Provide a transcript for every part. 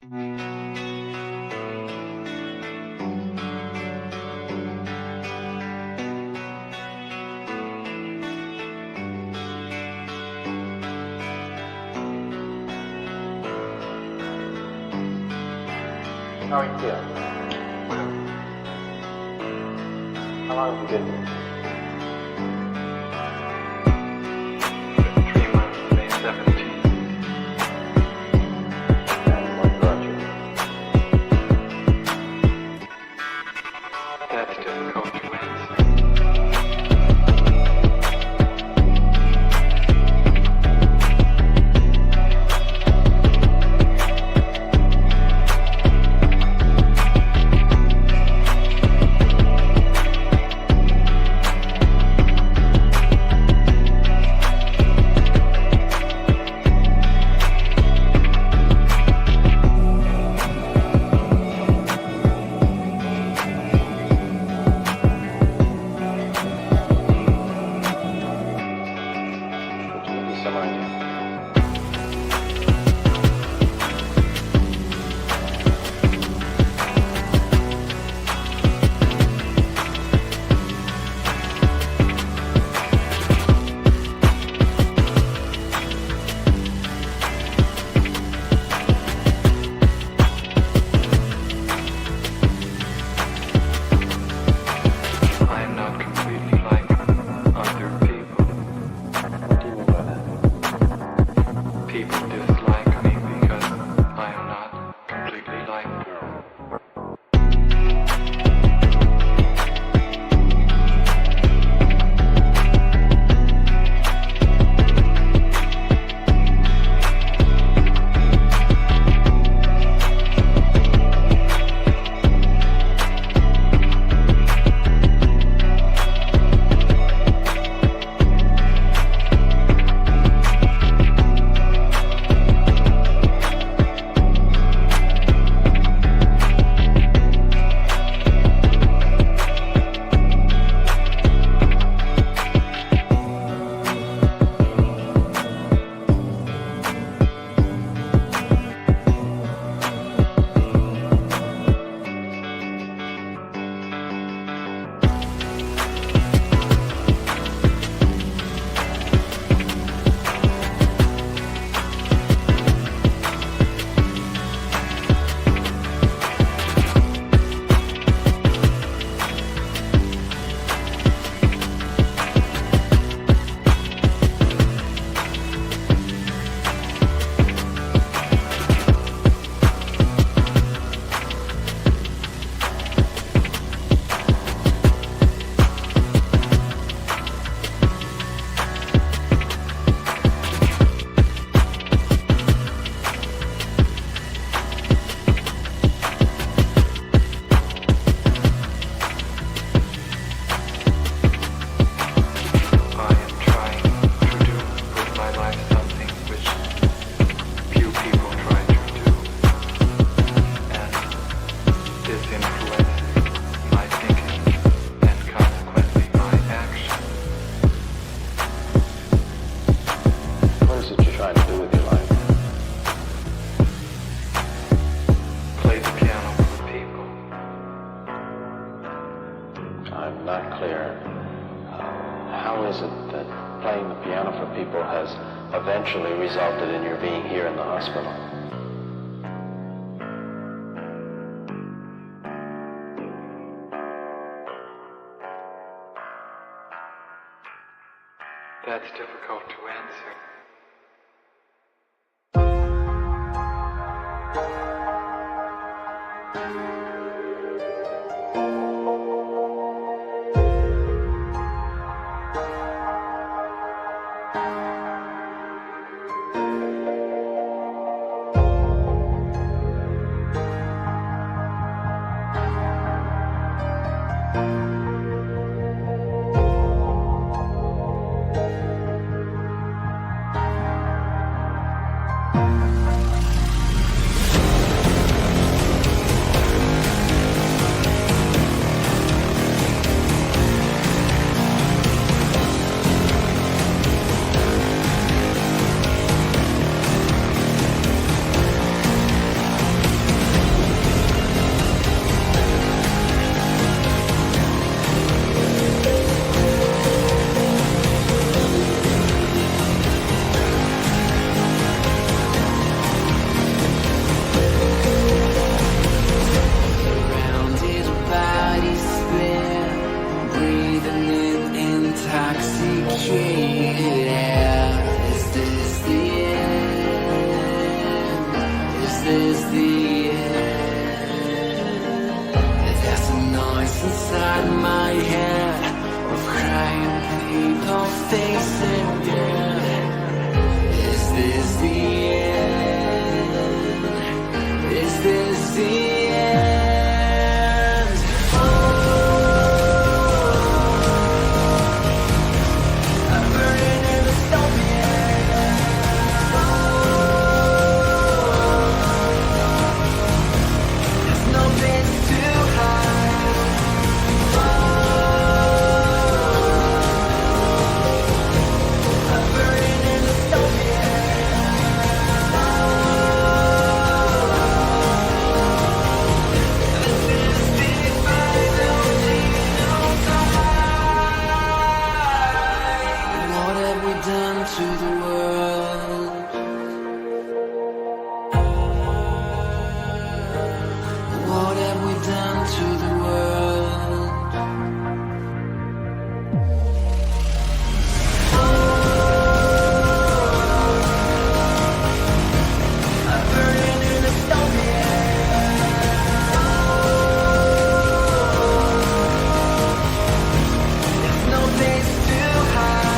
How are you feeling? How long have you been here? 3 months, May 17th. And what brought you? That's difficult to answer. Some idea. I am not completely like other people. What do you mean by that? People dislike me because I am not completely like them. I am trying to do with my life something which few people try to do, and this influences my thinking and consequently my action. What is it you're trying to do with your life? Play the piano for the people. I'm not clear. How is it that playing the piano for people has eventually resulted in your being here in the hospital? That's difficult to answer. is the end. There's a noise inside my head of crying people facing death. Is this the end? Is this the end? Oh, I'm burning in the dystopian. There's no place to hide. I'm burning in the dystopian. This is the final time. What have we done to the world? What have we done to the world? I'm burning in the dystopian. There's no place to hide.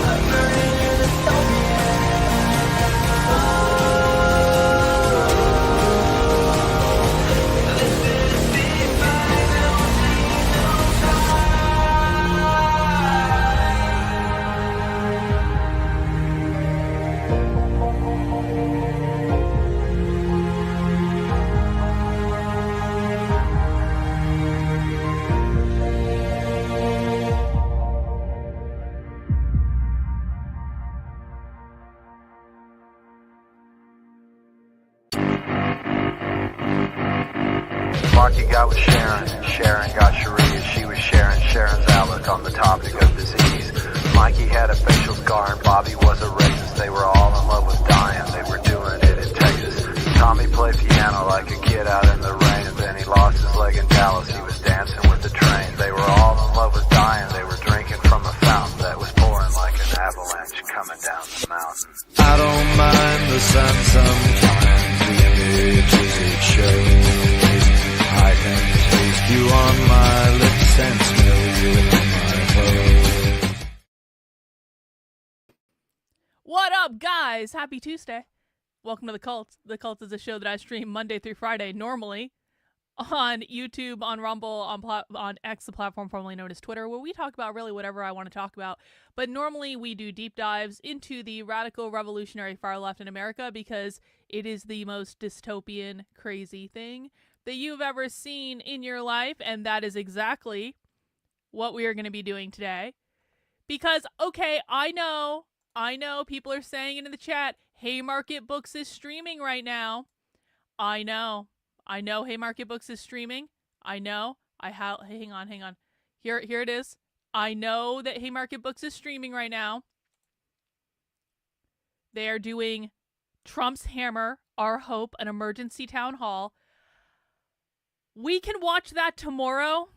I'm burning in the dystopian. This is the final Marky got with Sharon, Sharon got Sharia. She was sharing Sharon's outlook on the topic of disease. Mikey had a facial scar and Bobby was a racist. They were all in love with dying, they were doing it in Texas. Tommy played piano like a kid out in the rain, and then he lost his leg in Dallas. He was dancing with the train. They were all in love with dying, they were drinking from a fountain that was pouring like an avalanche coming down the mountain. I don't mind the sun sometimes, the images it shows. I can taste you on my lips and smell you in my clothes. What up, guys? Happy Tuesday. Welcome to The Cult. The Cult is a show that I stream Monday through Friday, normally on YouTube, on Rumble, on X, the platform formerly known as Twitter, where we talk about really whatever I want to talk about. But normally we do deep dives into the radical revolutionary far left in America because it is the most dystopian, crazy thing that you've ever seen in your life, and that is exactly what we are going to be doing today. Because, okay, I know people are saying it in the chat, Haymarket Books is streaming right now. I know Haymarket Books is streaming. Hang on. Here it is. I know that Haymarket Books is streaming right now. They are doing Trump's Hammer, Our Hope, an emergency town hall. We can watch that tomorrow.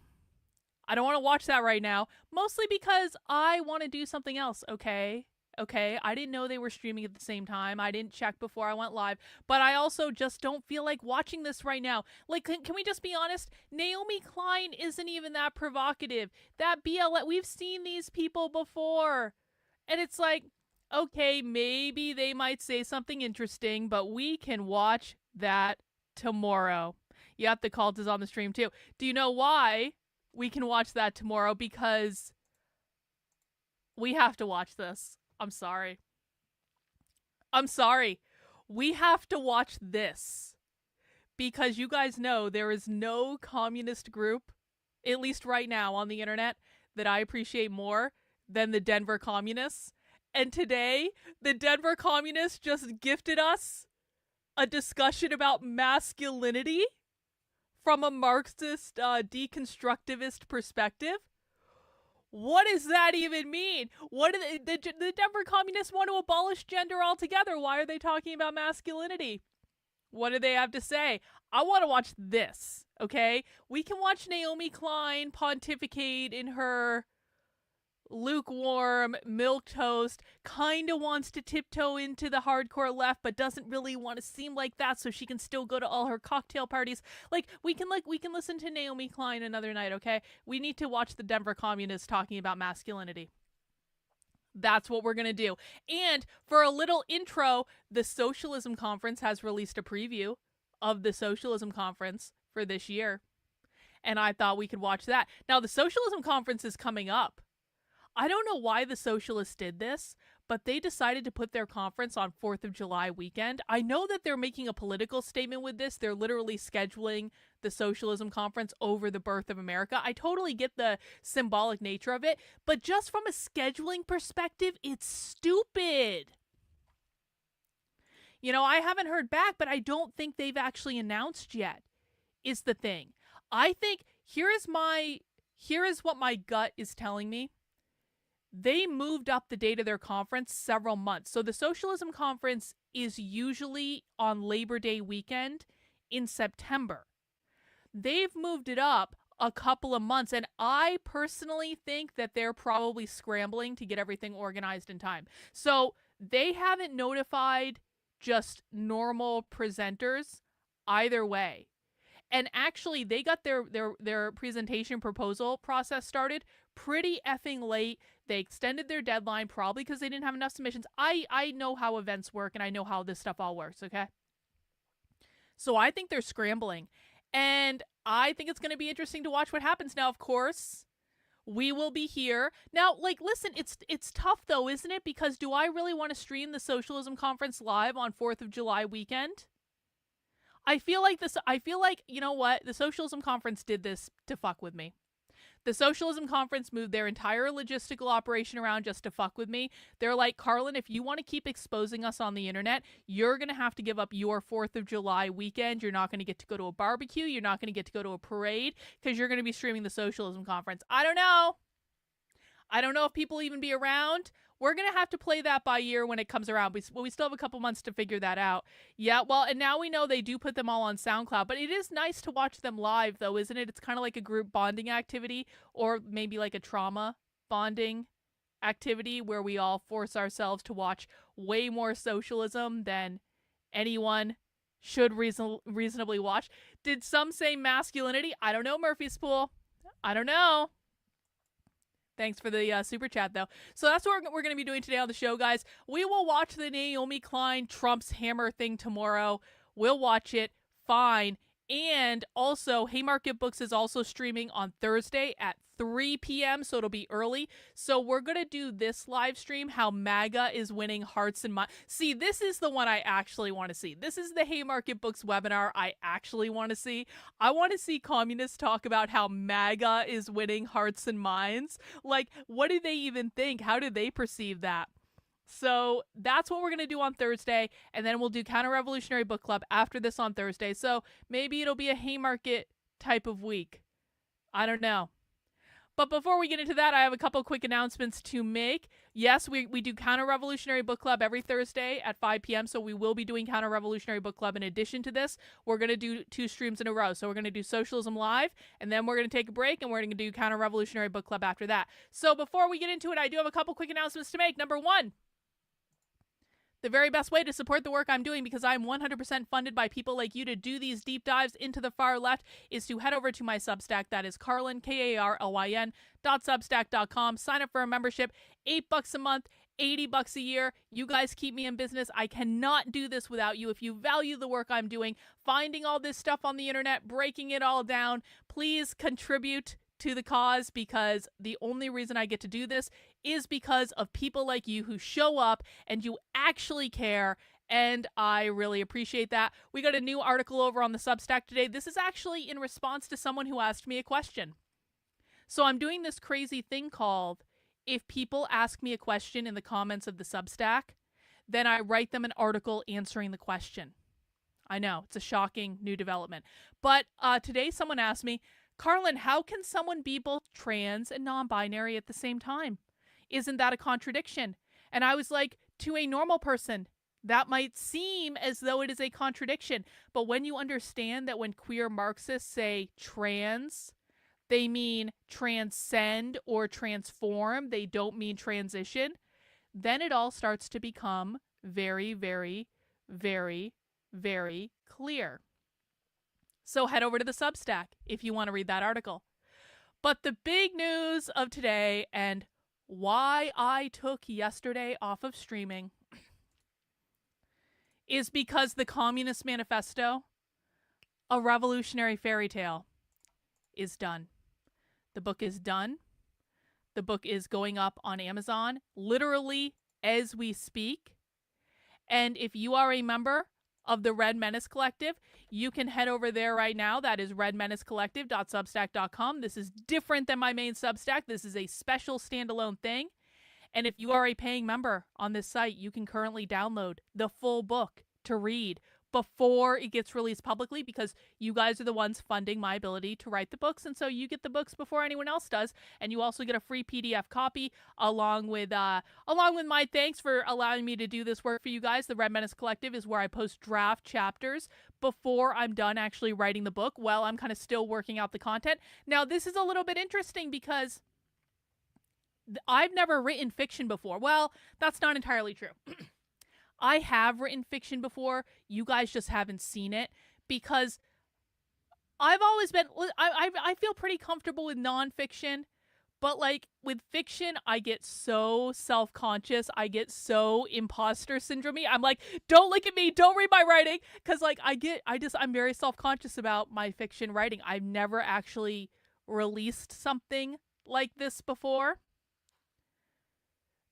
I don't want to watch that right now, mostly because I want to do something else, okay? I didn't know they were streaming at the same time. I didn't check before I went live, but I also just don't feel like watching this right now. Like, can we just be honest? Naomi Klein isn't even that provocative. That BLM, we've seen these people before. And it's like, okay, maybe they might say something interesting, but we can watch that tomorrow. Yep, the Cult is on the stream too. Do you know why we can watch that tomorrow? Because we have to watch this. I'm sorry. We have to watch this. Because you guys know there is no communist group, at least right now on the internet, that I appreciate more than the Denver Communists. And today, the Denver Communists just gifted us a discussion about masculinity from a Marxist deconstructivist perspective. What does that even mean? What do the Denver Communists want to abolish gender altogether? Why are they talking about masculinity? What do they have to say? I want to watch this, okay? We can watch Naomi Klein pontificate in her lukewarm, milquetoast, kind of wants to tiptoe into the hardcore left, but doesn't really want to seem like that, so she can still go to all her cocktail parties. We can listen to Naomi Klein another night, okay? We need to watch the Denver Communists talking about masculinity. That's what we're going to do. And for a little intro, the Socialism Conference has released a preview of the Socialism Conference for this year. And I thought we could watch that. Now, the Socialism Conference is coming up. I don't know why the socialists did this, but they decided to put their conference on 4th of July weekend. I know that they're making a political statement with this. They're literally scheduling the Socialism Conference over the birth of America. I totally get the symbolic nature of it, but just from a scheduling perspective, it's stupid. You know, I haven't heard back, but I don't think they've actually announced yet, is the thing. I think here is what my gut is telling me. They moved up the date of their conference several months. So the Socialism Conference is usually on Labor Day weekend in September. They've moved it up a couple of months, and I personally think that they're probably scrambling to get everything organized in time. So they haven't notified just normal presenters either way. And actually, they got their presentation proposal process started pretty effing late. They extended their deadline, probably because they didn't have enough submissions. I know how events work, and I know how this stuff all works, okay? So I think they're scrambling. And I think it's going to be interesting to watch what happens. Now, of course, we will be here. Now, listen, it's tough, though, isn't it? Because do I really want to stream the Socialism Conference live on 4th of July weekend? I feel like, you know what? The Socialism Conference did this to fuck with me. The Socialism Conference moved their entire logistical operation around just to fuck with me. They're like, Karlyn, if you want to keep exposing us on the internet, you're going to have to give up your 4th of July weekend. You're not going to get to go to a barbecue. You're not going to get to go to a parade because you're going to be streaming the Socialism Conference. I don't know. I don't know if people will even be around. We're going to have to play that by ear when it comes around. We still have a couple months to figure that out. Yeah, well, and now we know they do put them all on SoundCloud, but it is nice to watch them live, though, isn't it? It's kind of like a group bonding activity, or maybe like a trauma bonding activity where we all force ourselves to watch way more socialism than anyone should reasonably watch. Did some say masculinity? I don't know, Murphy's Pool. I don't know. Thanks for the super chat, though. So that's what we're going to be doing today on the show, guys. We will watch the Naomi Klein Trump's hammer thing tomorrow. We'll watch it. Fine. And also, Haymarket Books is also streaming on Thursday at 3 p.m., so it'll be early. So we're going to do this live stream, how MAGA is winning hearts and minds. See, this is the one I actually want to see. This is the Haymarket Books webinar I actually want to see. I want to see communists talk about how MAGA is winning hearts and minds. Like, what do they even think? How do they perceive that? So that's what we're going to do on Thursday, and then we'll do Counter-Revolutionary Book Club after this on Thursday. So maybe it'll be a Haymarket type of week. I don't know. But before we get into that, I have a couple quick announcements to make. Yes, we do Counter-Revolutionary Book Club every Thursday at 5 p.m., so we will be doing Counter-Revolutionary Book Club. In addition to this, we're going to do 2 streams in a row. So we're going to do Socialism Live, and then we're going to take a break, and we're going to do Counter-Revolutionary Book Club after that. So before we get into it, I do have a couple quick announcements to make. Number 1. The very best way to support the work I'm doing, because I'm 100% funded by people like you to do these deep dives into the far left, is to head over to my Substack. That is Karlyn, KARLYN.substack.com. Sign up for a membership, $8 a month, $80 a year. You guys keep me in business. I cannot do this without you. If you value the work I'm doing, finding all this stuff on the internet, breaking it all down, please contribute to the cause, because the only reason I get to do this is because of people like you who show up and you actually care, and I really appreciate that. We got a new article over on the Substack today. This is actually in response to someone who asked me a question. So I'm doing this crazy thing called, if people ask me a question in the comments of the Substack, then I write them an article answering the question. I know, it's a shocking new development. But today someone asked me, Karlyn, how can someone be both trans and non-binary at the same time? Isn't that a contradiction? And I was like, to a normal person, that might seem as though it is a contradiction. But when you understand that when queer Marxists say trans, they mean transcend or transform, they don't mean transition, then it all starts to become very, very, very, very clear. So head over to the Substack if you want to read that article. But the big news of today, and why I took yesterday off of streaming, is because the Communist Manifesto, a revolutionary fairy tale, is done. The book is done. The book is going up on Amazon literally as we speak. And if you are a member of the Red Menace Collective, you can head over there right now. That is redmenacecollective.substack.com. This is different than my main Substack. This is a special standalone thing. And if you are a paying member on this site, you can currently download the full book to read before it gets released publicly, because you guys are the ones funding my ability to write the books, and so you get the books before anyone else does, and you also get a free PDF copy along with my thanks for allowing me to do this work for you guys. The Red Menace Collective is where I post draft chapters before I'm done actually writing the book, while I'm kind of still working out the content. Now, this is a little bit interesting because I've never written fiction before. Well, that's not entirely true. I have written fiction before. You guys just haven't seen it, because I've always been, I feel pretty comfortable with nonfiction, but like with fiction, I get so self-conscious. I get so imposter syndrome. I'm like, don't look at me. Don't read my writing. Cause like I'm very self-conscious about my fiction writing. I've never actually released something like this before,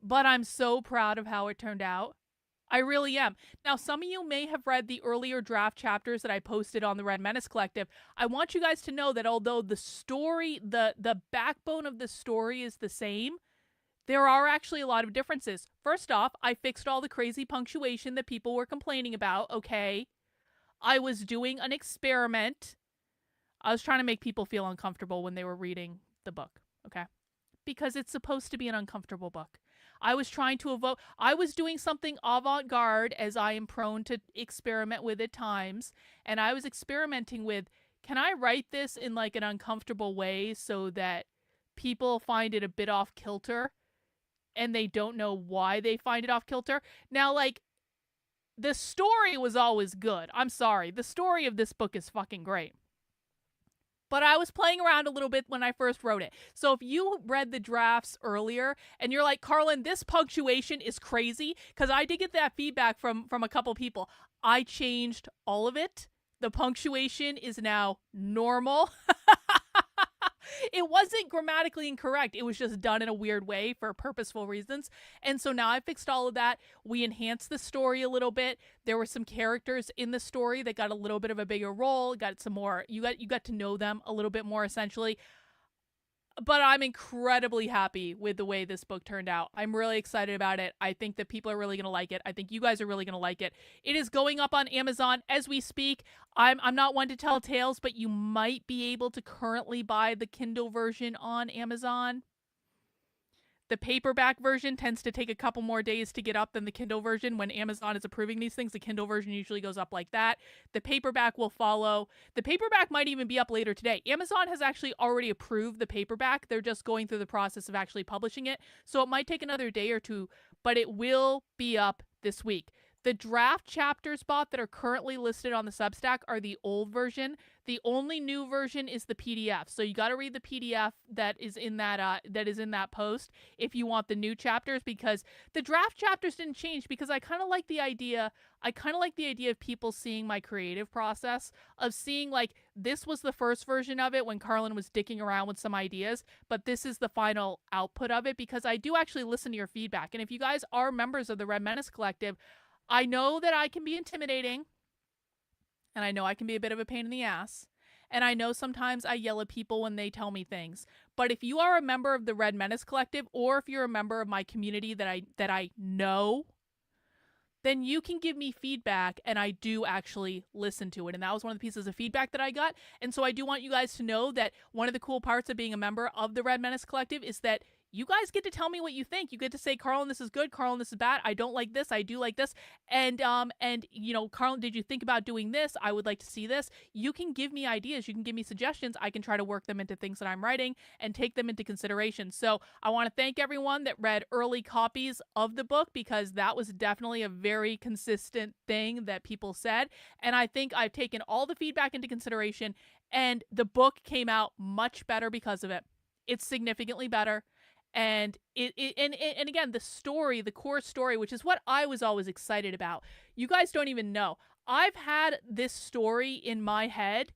but I'm so proud of how it turned out. I really am. Now, some of you may have read the earlier draft chapters that I posted on the Red Menace Collective. I want you guys to know that although the story, the backbone of the story is the same, there are actually a lot of differences. First off, I fixed all the crazy punctuation that people were complaining about, okay? I was doing an experiment. I was trying to make people feel uncomfortable when they were reading the book, okay? Because it's supposed to be an uncomfortable book. I was trying to evoke, I was doing something avant-garde, as I am prone to experiment with at times, and I was experimenting with, can I write this in like an uncomfortable way so that people find it a bit off kilter and they don't know why they find it off kilter? Now, like, the story was always good. I'm sorry. The story of this book is fucking great. But I was playing around a little bit when I first wrote it. So if you read the drafts earlier and you're like, Karlyn, this punctuation is crazy, because I did get that feedback from a couple people. I changed all of it. The punctuation is now normal. It wasn't grammatically incorrect. It was just done in a weird way for purposeful reasons. And so now I fixed all of that. We enhanced the story a little bit. There were some characters in the story that got a little bit of a bigger role, got some more, you got to know them a little bit more, essentially. But I'm incredibly happy with the way this book turned out. I'm really excited about it. I think that people are really going to like it. I think you guys are really going to like it. It is going up on Amazon as we speak. I'm not one to tell tales, but you might be able to currently buy the Kindle version on Amazon. The paperback version tends to take a couple more days to get up than the Kindle version. When Amazon is approving these things, the Kindle version usually goes up like that. The paperback will follow. The paperback might even be up later today. Amazon has actually already approved the paperback. They're just going through the process of actually publishing it. So it might take another day or two, but it will be up this week. The draft chapters bought that are currently listed on the Substack are the old version. The only new version is the PDF. So you got to read the PDF that is in that post if you want the new chapters, because the draft chapters didn't change, because I kind of like the idea. I kind of like the idea of people seeing my creative process, of seeing like this was the first version of it when Karlyn was dicking around with some ideas, but this is the final output of it, because I do actually listen to your feedback. And if you guys are members of the Red Menace Collective, I know that I can be intimidating, and I know I can be a bit of a pain in the ass, and I know sometimes I yell at people when they tell me things. But if you are a member of the Red Menace Collective, or if you're a member of my community that I know, then you can give me feedback, and I do actually listen to it. And that was one of the pieces of feedback that I got. And so I do want you guys to know that one of the cool parts of being a member of the Red Menace Collective is that you guys get to tell me what you think. You get to say, Karlyn, this is good. Karlyn, this is bad. I don't like this. I do like this. And Karlyn, did you think about doing this? I would like to see this. You can give me ideas. You can give me suggestions. I can try to work them into things that I'm writing and take them into consideration. So I want to thank everyone that read early copies of the book, because that was definitely a very consistent thing that people said. And I think I've taken all the feedback into consideration, and the book came out much better because of it. It's significantly better. And and again, the core story, which is what I was always excited about. You guys don't even know. I've had this story in my head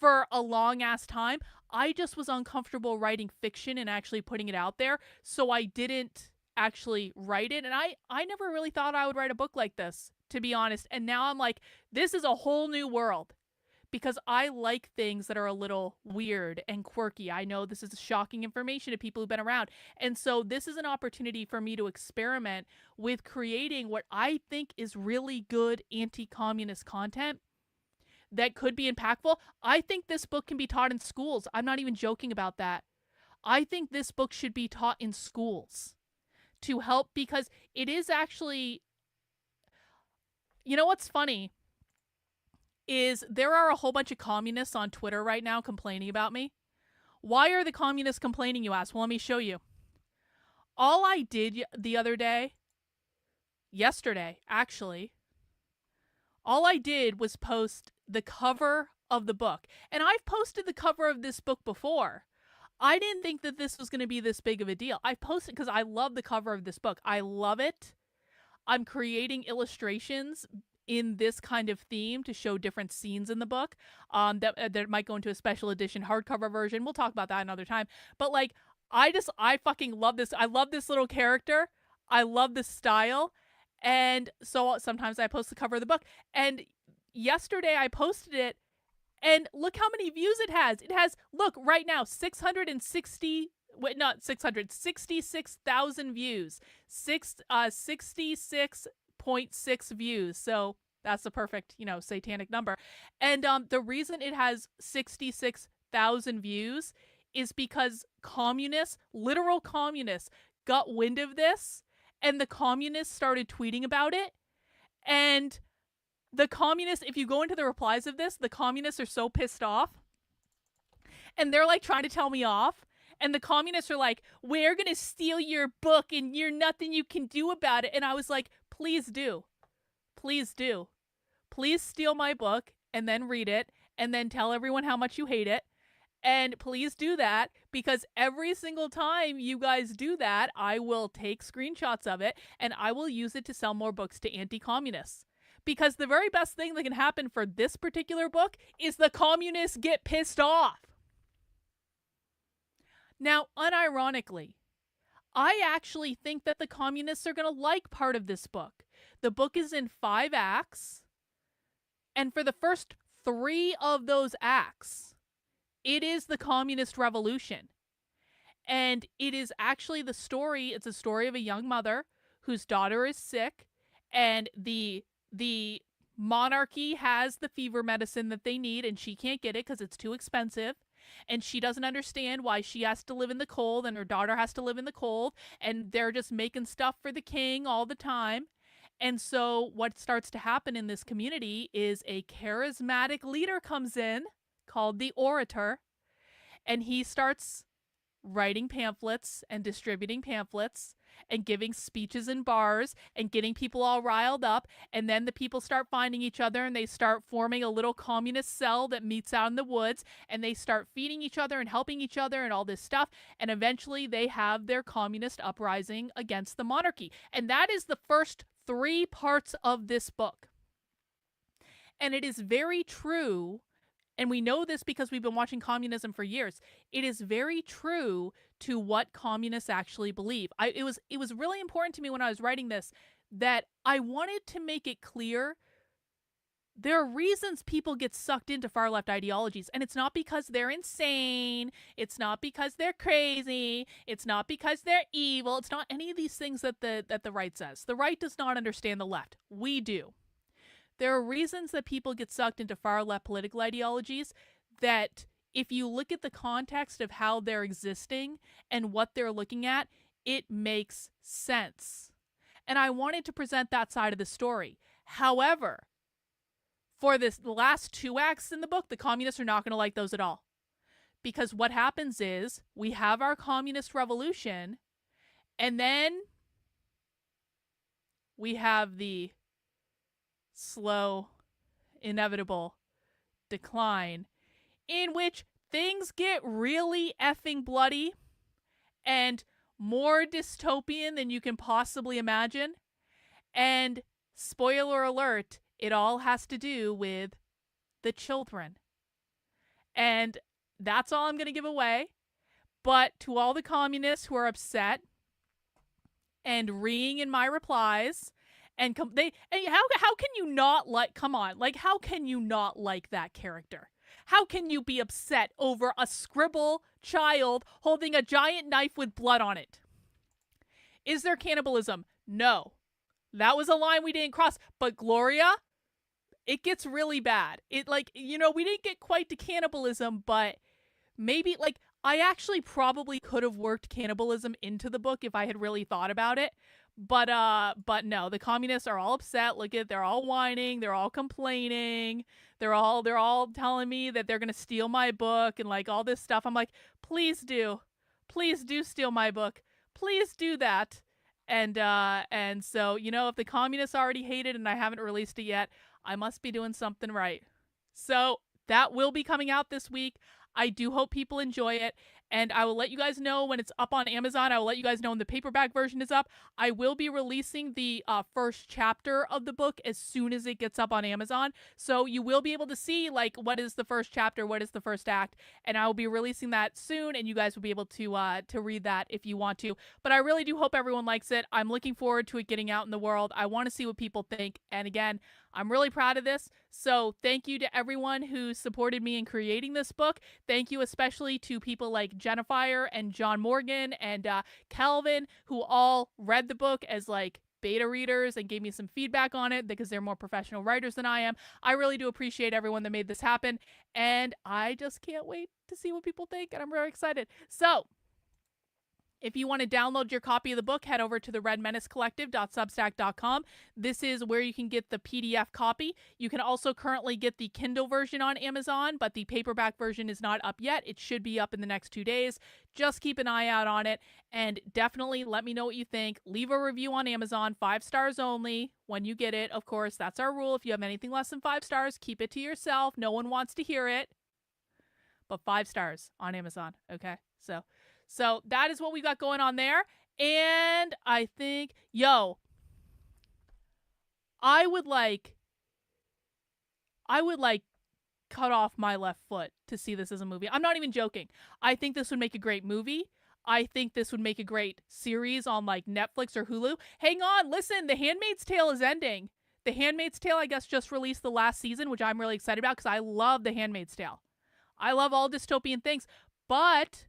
for a long ass time. I just was uncomfortable writing fiction and actually putting it out there, so I didn't actually write it. And I never really thought I would write a book like this, to be honest. And now I'm like, this is a whole new world, because I like things that are a little weird and quirky. I know this is shocking information to people who've been around. And so this is an opportunity for me to experiment with creating what I think is really good anti-communist content that could be impactful. I think this book can be taught in schools. I'm not even joking about that. I think this book should be taught in schools to help, because it is actually, you know what's funny? Is there are a whole bunch of communists on Twitter right now complaining about me. Why are the communists complaining, you ask? Well, let me show you. All I did the other day, yesterday, actually, all I did was post the cover of the book. And I've posted the cover of this book before. I didn't think that this was going to be this big of a deal. I posted because I love the cover of this book. I love it. I'm creating illustrations in this kind of theme to show different scenes in the book that might go into a special edition hardcover version. We'll talk about that another time. But like, I fucking love this. I love this little character. I love this style. And so sometimes I post the cover of the book. And yesterday I posted it, and look how many views it has. It has, look, right now, 66,000 views. 66.6 views. So that's the perfect, satanic number. And the reason it has 66,000 views is because communists, literal communists, got wind of this, and the communists started tweeting about it. And the communists, if you go into the replies of this, the communists are so pissed off, and they're like trying to tell me off. And the communists are like, we're going to steal your book and you're nothing you can do about it. And I was like, please do. Please do. Please steal my book and then read it and then tell everyone how much you hate it. And please do that, because every single time you guys do that, I will take screenshots of it and I will use it to sell more books to anti-communists. Because the very best thing that can happen for this particular book is the communists get pissed off. Now, unironically, I actually think that the communists are going to like part of this book. The book is in 5 acts, and for the first 3 of those acts, it is the communist revolution. And it is actually it's a story of a young mother whose daughter is sick, and the monarchy has the fever medicine that they need, and she can't get it because it's too expensive. And she doesn't understand why she has to live in the cold and her daughter has to live in the cold, and they're just making stuff for the king all the time. And so what starts to happen in this community is a charismatic leader comes in called the Orator, and he starts writing pamphlets and distributing pamphlets and giving speeches in bars and getting people all riled up. And then the people start finding each other, and they start forming a little communist cell that meets out in the woods, and they start feeding each other and helping each other and all this stuff. And eventually they have their communist uprising against the monarchy. And that is the first 3 parts of this book. And it is very true, and we know this because we've been watching communism for years. It is very true to what communists actually believe. It was really important to me when I was writing this that I wanted to make it clear there are reasons people get sucked into far left ideologies, and it's not because they're insane. It's not because they're crazy. It's not because they're evil. It's not any of these things that the right says. The right does not understand the left. We do. There are reasons that people get sucked into far left political ideologies that if you look at the context of how they're existing and what they're looking at, it makes sense. And I wanted to present that side of the story. However, for the last 2 acts in the book, the communists are not going to like those at all. Because what happens is we have our communist revolution, and then we have the slow, inevitable decline in which things get really effing bloody and more dystopian than you can possibly imagine. And spoiler alert, it all has to do with the children. And that's all I'm going to give away. But to all the communists who are upset and reeing in my replies, and how can you not like, come on, like, how can you not like that character? How can you be upset over a scribble child holding a giant knife with blood on it? Is there cannibalism? No. That was a line we didn't cross. But Gloria, it gets really bad. It, like, you know, we didn't get quite to cannibalism, but maybe, like, I actually probably could have worked cannibalism into the book if I had really thought about it. But no, the communists are all upset. Look at, they're all whining, they're all complaining, they're all telling me that they're gonna steal my book and like all this stuff. I'm like, please do steal my book, please do that. And so, you know, if the communists already hate it and I haven't released it yet, I must be doing something right. So that will be coming out this week. I do hope people enjoy it, and I will let you guys know when it's up on Amazon. I will let you guys know when the paperback version is up. I will be releasing the first chapter of the book as soon as it gets up on Amazon, so you will be able to see, like, what is the first chapter, what is the first act, and I will be releasing that soon, and you guys will be able to read that if you want to. But I really do hope everyone likes it. I'm looking forward to it getting out in the world. I want to see what people think, and again, I'm really proud of this, so thank you to everyone who supported me in creating this book. Thank you especially to people like Jennifer and John Morgan and Calvin, who all read the book as like beta readers and gave me some feedback on it because they're more professional writers than I am. I really do appreciate everyone that made this happen, and I just can't wait to see what people think, and I'm very excited. So if you want to download your copy of the book, head over to the redmenacecollective.substack.com. This is where you can get the PDF copy. You can also currently get the Kindle version on Amazon, but the paperback version is not up yet. It should be up in the next 2 days. Just keep an eye out on it, and definitely let me know what you think. Leave a review on Amazon, 5 stars only when you get it. Of course, that's our rule. If you have anything less than 5 stars, keep it to yourself. No one wants to hear it. But 5 stars on Amazon, okay? So that is what we got going on there. And I think, I would like cut off my left foot to see this as a movie. I'm not even joking. I think this would make a great movie. I think this would make a great series on like Netflix or Hulu. Hang on, listen, The Handmaid's Tale is ending. The Handmaid's Tale, I guess, just released the last season, which I'm really excited about because I love The Handmaid's Tale. I love all dystopian things, but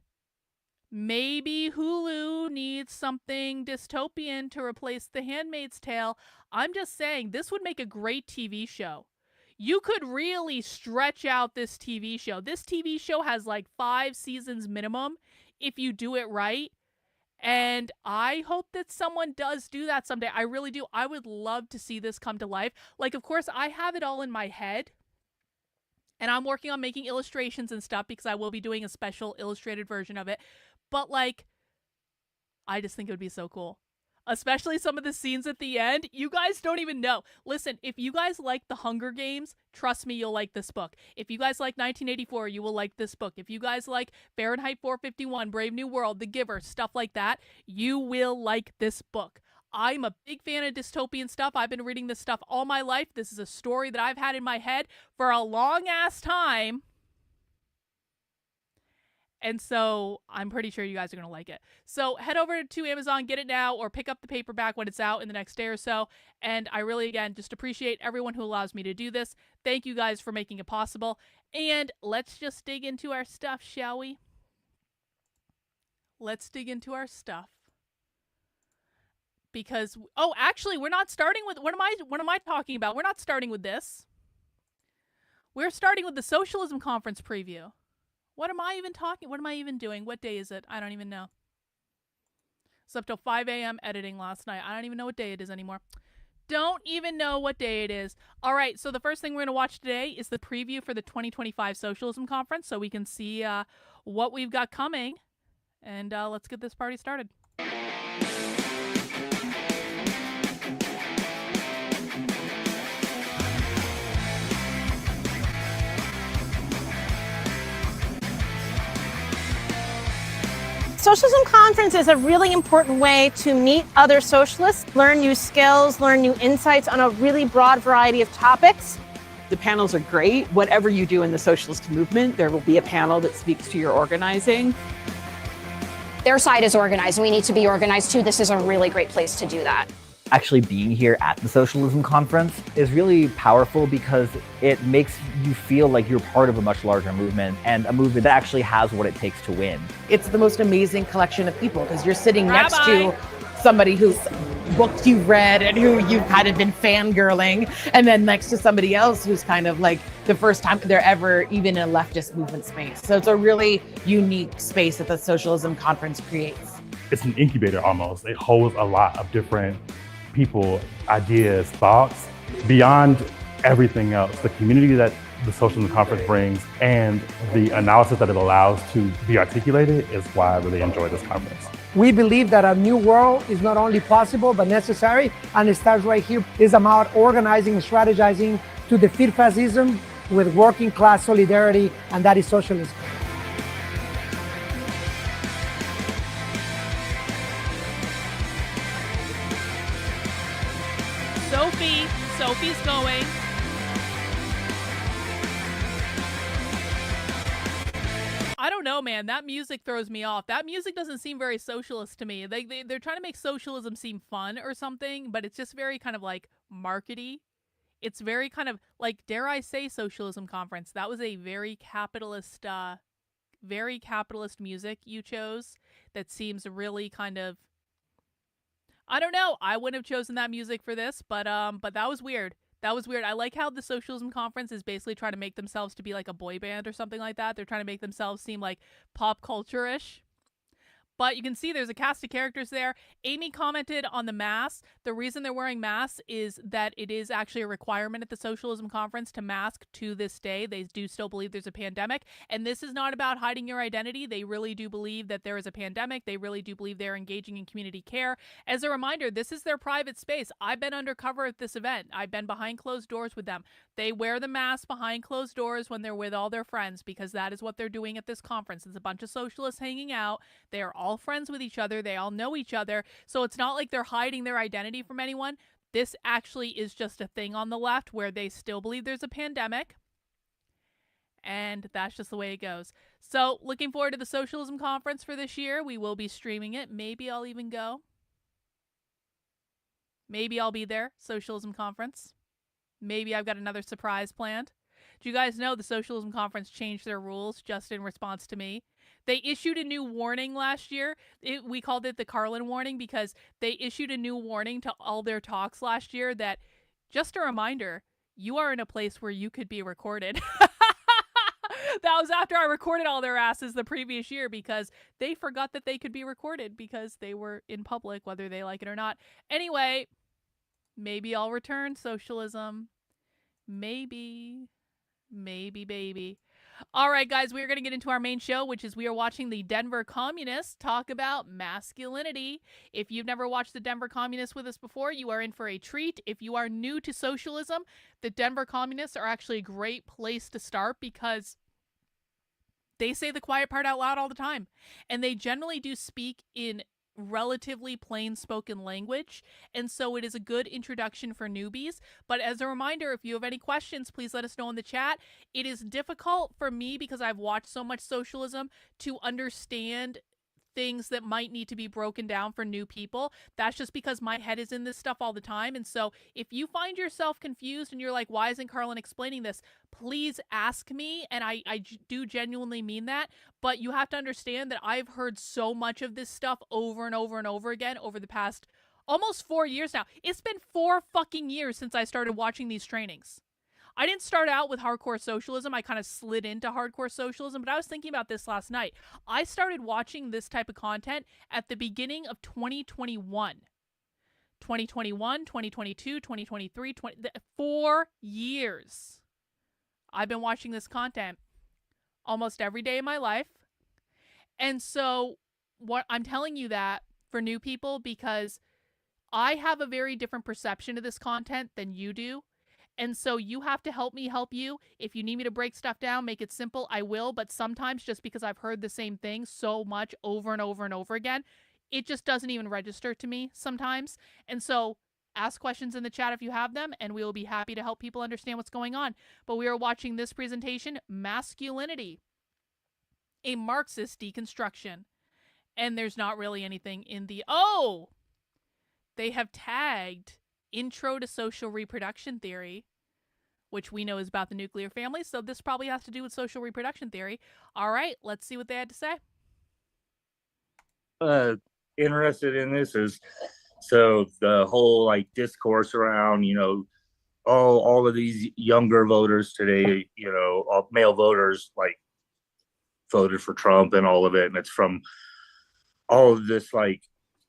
maybe Hulu needs something dystopian to replace The Handmaid's Tale. I'm just saying, this would make a great TV show. You could really stretch out this TV show. This TV show has like 5 seasons minimum if you do it right. And I hope that someone does do that someday. I really do. I would love to see this come to life. Like, of course, I have it all in my head. And I'm working on making illustrations and stuff because I will be doing a special illustrated version of it. But, like, I just think it would be so cool. Especially some of the scenes at the end. You guys don't even know. Listen, if you guys like The Hunger Games, trust me, you'll like this book. If you guys like 1984, you will like this book. If you guys like Fahrenheit 451, Brave New World, The Giver, stuff like that, you will like this book. I'm a big fan of dystopian stuff. I've been reading this stuff all my life. This is a story that I've had in my head for a long-ass time. And so I'm pretty sure you guys are going to like it. So head over to Amazon, get it now, or pick up the paperback when it's out in the next day or so. And I really, again, just appreciate everyone who allows me to do this. Thank you guys for making it possible. And let's just dig into our stuff, shall we? Let's dig into our stuff. Because, oh, actually, we're not starting with, what am I talking about? We're not starting with this. We're starting with the Socialism Conference preview. What am I even talking? What am I even doing? What day is it? I don't even know. Slept till 5 a.m. editing last night. I don't even know what day it is anymore. Don't even know what day it is. All right, so the first thing we're going to watch today is the preview for the 2025 Socialism Conference, so we can see what we've got coming. And let's get this party started. Socialism Conference is a really important way to meet other socialists, learn new skills, learn new insights on a really broad variety of topics. The panels are great. Whatever you do in the socialist movement, there will be a panel that speaks to your organizing. Their side is organized, and we need to be organized too. This is a really great place to do that. Actually being here at the Socialism Conference is really powerful because it makes you feel like you're part of a much larger movement, and a movement that actually has what it takes to win. It's the most amazing collection of people because you're sitting next to somebody whose books you've read and who you've kind of been fangirling, and then next to somebody else who's kind of like the first time they're ever even in a leftist movement space. So it's a really unique space that the Socialism Conference creates. It's an incubator almost. It holds a lot of different people, ideas, thoughts. Beyond everything else, the community that the Socialism Conference brings and the analysis that it allows to be articulated is why I really enjoy this conference. We believe that a new world is not only possible but necessary, and it starts right here. It's about organizing and strategizing to defeat fascism with working class solidarity, and that is socialism. Sophie's going. I don't know, man. That music throws me off. That music doesn't seem very socialist to me. They're trying to make socialism seem fun or something, but it's just very kind of like markety. It's very kind of like, dare I say, Socialism Conference. That was a very capitalist music you chose that seems really kind of, I don't know. I wouldn't have chosen that music for this, but that was weird. That was weird. I like how the Socialism Conference is basically trying to make themselves to be like a boy band or something like that. They're trying to make themselves seem like pop culture-ish. But you can see there's a cast of characters there. Amy commented on the masks. The reason they're wearing masks is that it is actually a requirement at the Socialism Conference to mask to this day. They do still believe there's a pandemic. And this is not about hiding your identity. They really do believe that there is a pandemic. They really do believe they're engaging in community care. As a reminder, this is their private space. I've been undercover at this event. I've been behind closed doors with them. They wear the mask behind closed doors when they're with all their friends because that is what they're doing at this conference. It's a bunch of socialists hanging out. They are all friends with each other. They all know each other. So it's not like they're hiding their identity from anyone. This actually is just a thing on the left where they still believe there's a pandemic. And that's just the way it goes. So looking forward to the Socialism Conference for this year. We will be streaming it. Maybe I'll even go. Maybe I'll be there. Socialism Conference. Maybe I've got another surprise planned. Do you guys know the Socialism Conference changed their rules just in response to me? They issued a new warning last year. We called it the Karlyn warning because they issued a new warning to all their talks last year that, just a reminder, you are in a place where you could be recorded. That was after I recorded all their asses the previous year because they forgot that they could be recorded because they were in public, whether they like it or not. Anyway, maybe I'll return socialism. Maybe, baby. All right, guys, we're going to get into our main show, which is we are watching the Denver Communists talk about masculinity. If you've never watched the Denver Communists with us before, you are in for a treat. If you are new to socialism, the Denver Communists are actually a great place to start because they say the quiet part out loud all the time. And they generally do speak in relatively plain spoken language, and so it is a good introduction for newbies. But as a reminder, if you have any questions, please let us know in the chat. It is difficult for me because I've watched so much socialism to understand things that might need to be broken down for new people. That's just because my head is in this stuff all the time. And so if you find yourself confused and you're like, why isn't Karlyn explaining this? Please ask me. And I do genuinely mean that. But you have to understand that I've heard so much of this stuff over and over and over again over the past almost 4 years now. It's been 4 fucking years since I started watching these trainings. I didn't start out with hardcore socialism. I kind of slid into hardcore socialism, but I was thinking about this last night. I started watching this type of content at the beginning of 2021. 2021, 2022, 2023, 4 years. I've been watching this content almost every day of my life. And so what I'm telling you that for new people, because I have a very different perception of this content than you do. And so you have to help me help you. If you need me to break stuff down, make it simple, I will. But sometimes just because I've heard the same thing so much over and over and over again, it just doesn't even register to me sometimes. And so ask questions in the chat if you have them, and we will be happy to help people understand what's going on. But we are watching this presentation, Masculinity, a Marxist deconstruction. And there's not really anything in the... Oh! They have tagged Intro to Social Reproduction Theory, which we know is about the nuclear family, so this probably has to do with social reproduction theory. All right, let's see what they had to say. Interested in this is, so the whole like discourse around, you know, all of these younger voters today, you know, all male voters like voted for Trump and all of it, and it's from all of this like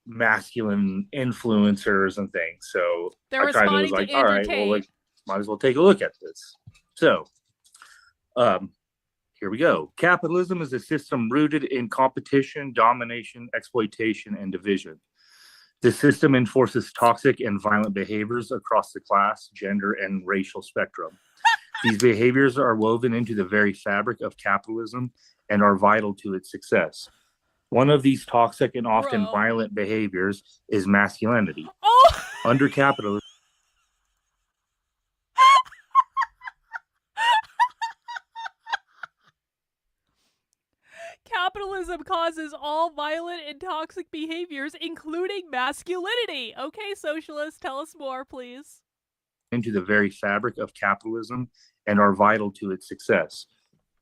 masculine influencers and things. So they're I kind of was like, all right, well, like, might as well take a look at this. So here we go. Capitalism is a system rooted in competition, domination, exploitation, and division. The system enforces toxic and violent behaviors across the class, gender, and racial spectrum. These behaviors are woven into the very fabric of capitalism and are vital to its success. One of these toxic and often violent behaviors is masculinity. Oh! Under capitalism, Capitalism causes all violent and toxic behaviors, including masculinity. Okay, socialists, tell us more, please. Into the very fabric of capitalism and are vital to its success.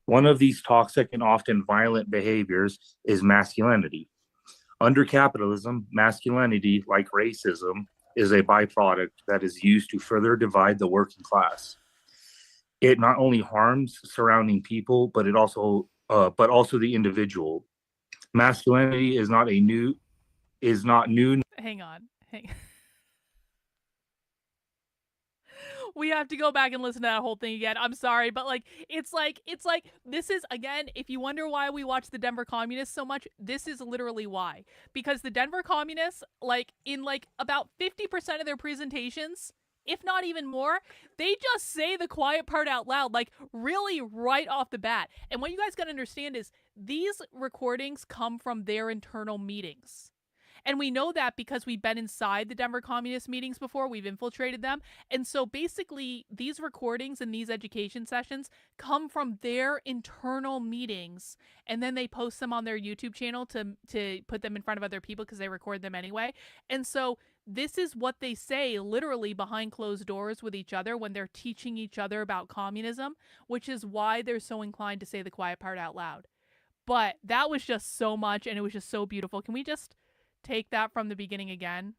One of these toxic and often violent behaviors is masculinity. Under capitalism, masculinity, like racism, is a byproduct that is used to further divide the working class. It not only harms surrounding people, but also the individual. Masculinity is not new. Hang on. We have to go back and listen to that whole thing again. I'm sorry, but it's like this is, again, if you wonder why we watch the Denver Communists so much, this is literally why. Because the Denver Communists, in about 50% of their presentations, if not even more, they just say the quiet part out loud, really right off the bat. And what you guys gotta understand is these recordings come from their internal meetings. And we know that because we've been inside the Denver Communist meetings before, we've infiltrated them. And so basically these recordings and these education sessions come from their internal meetings, and then they post them on their YouTube channel to put them in front of other people because they record them anyway. And so this is what they say literally behind closed doors with each other when they're teaching each other about communism, which is why they're so inclined to say the quiet part out loud. But that was just so much, and it was just so beautiful. Can we just take that from the beginning again?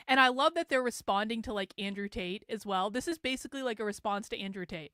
And I love that they're responding to Andrew Tate as well. This is basically a response to Andrew Tate.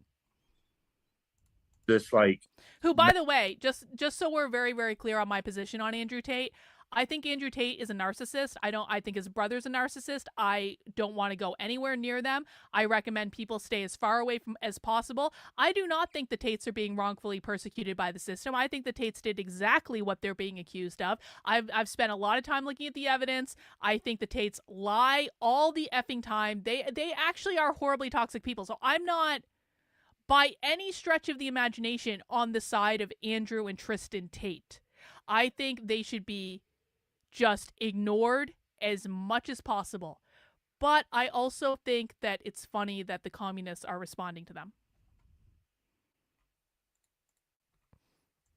Who, by the way, just so we're very, very clear on my position on Andrew Tate, I think Andrew Tate is a narcissist. I think his brother's a narcissist. I don't want to go anywhere near them. I recommend people stay as far away from as possible. I do not think the Tates are being wrongfully persecuted by the system. I think the Tates did exactly what they're being accused of. I've spent a lot of time looking at the evidence. I think the Tates lie all the effing time. They actually are horribly toxic people. So I'm not, by any stretch of the imagination, on the side of Andrew and Tristan Tate. I think they should be just ignored as much as possible. But I also think that it's funny that the communists are responding to them.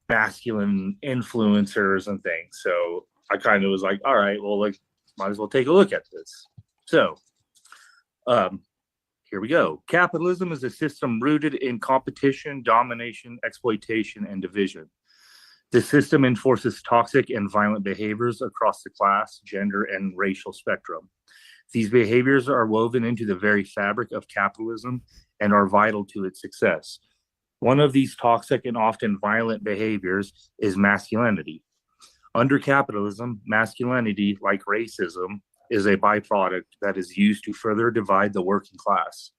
Masculine influencers and things. So I kind of was like, all right, well, might as well take a look at this. So here we go. Capitalism is a system rooted in competition, domination, exploitation, and division. The system enforces toxic and violent behaviors across the class, gender, and racial spectrum. These behaviors are woven into the very fabric of capitalism and are vital to its success. One of these toxic and often violent behaviors is masculinity. Under capitalism, masculinity, like racism, is a byproduct that is used to further divide the working class.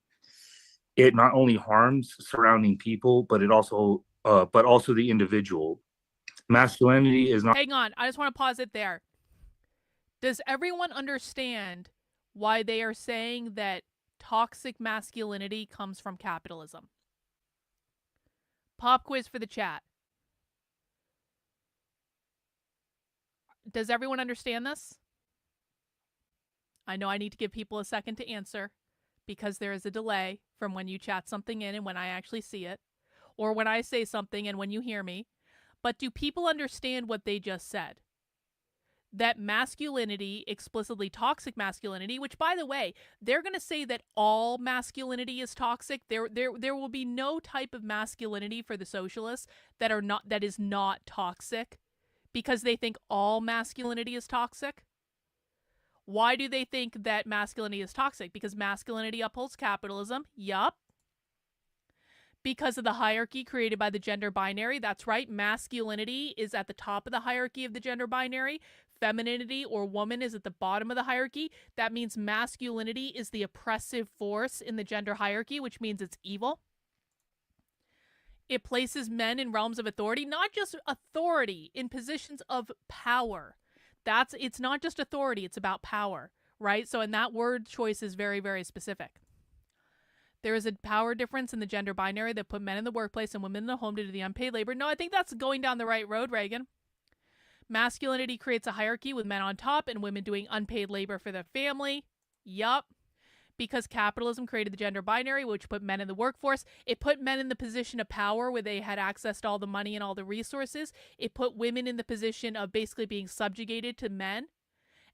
It not only harms surrounding people, but also the individual. Masculinity is not. Hang on, I just want to pause it there. Does everyone understand why they are saying that toxic masculinity comes from capitalism? Pop quiz for the chat. Does everyone understand this? I know I need to give people a second to answer because there is a delay from when you chat something in and when I actually see it, or when I say something and when you hear me. But do people understand what they just said? That masculinity, explicitly toxic masculinity, which, by the way, they're going to say that all masculinity is toxic. There will be no type of masculinity for the socialists that is not toxic, because they think all masculinity is toxic. Why do they think that masculinity is toxic? Because masculinity upholds capitalism. Yup. Because of the hierarchy created by the gender binary. That's right. Masculinity is at the top of the hierarchy of the gender binary. Femininity or woman is at the bottom of the hierarchy. That means masculinity is the oppressive force in the gender hierarchy, which means it's evil. It places men in realms of authority, not just authority, in positions of power. It's not just authority, it's about power, right? So, and that word choice is very, very specific. There is a power difference in the gender binary that put men in the workplace and women in the home to do the unpaid labor. No, I think that's going down the right road, Reagan. Masculinity creates a hierarchy with men on top and women doing unpaid labor for their family. Yup. Because capitalism created the gender binary, which put men in the workforce. It put men in the position of power where they had access to all the money and all the resources. It put women in the position of basically being subjugated to men.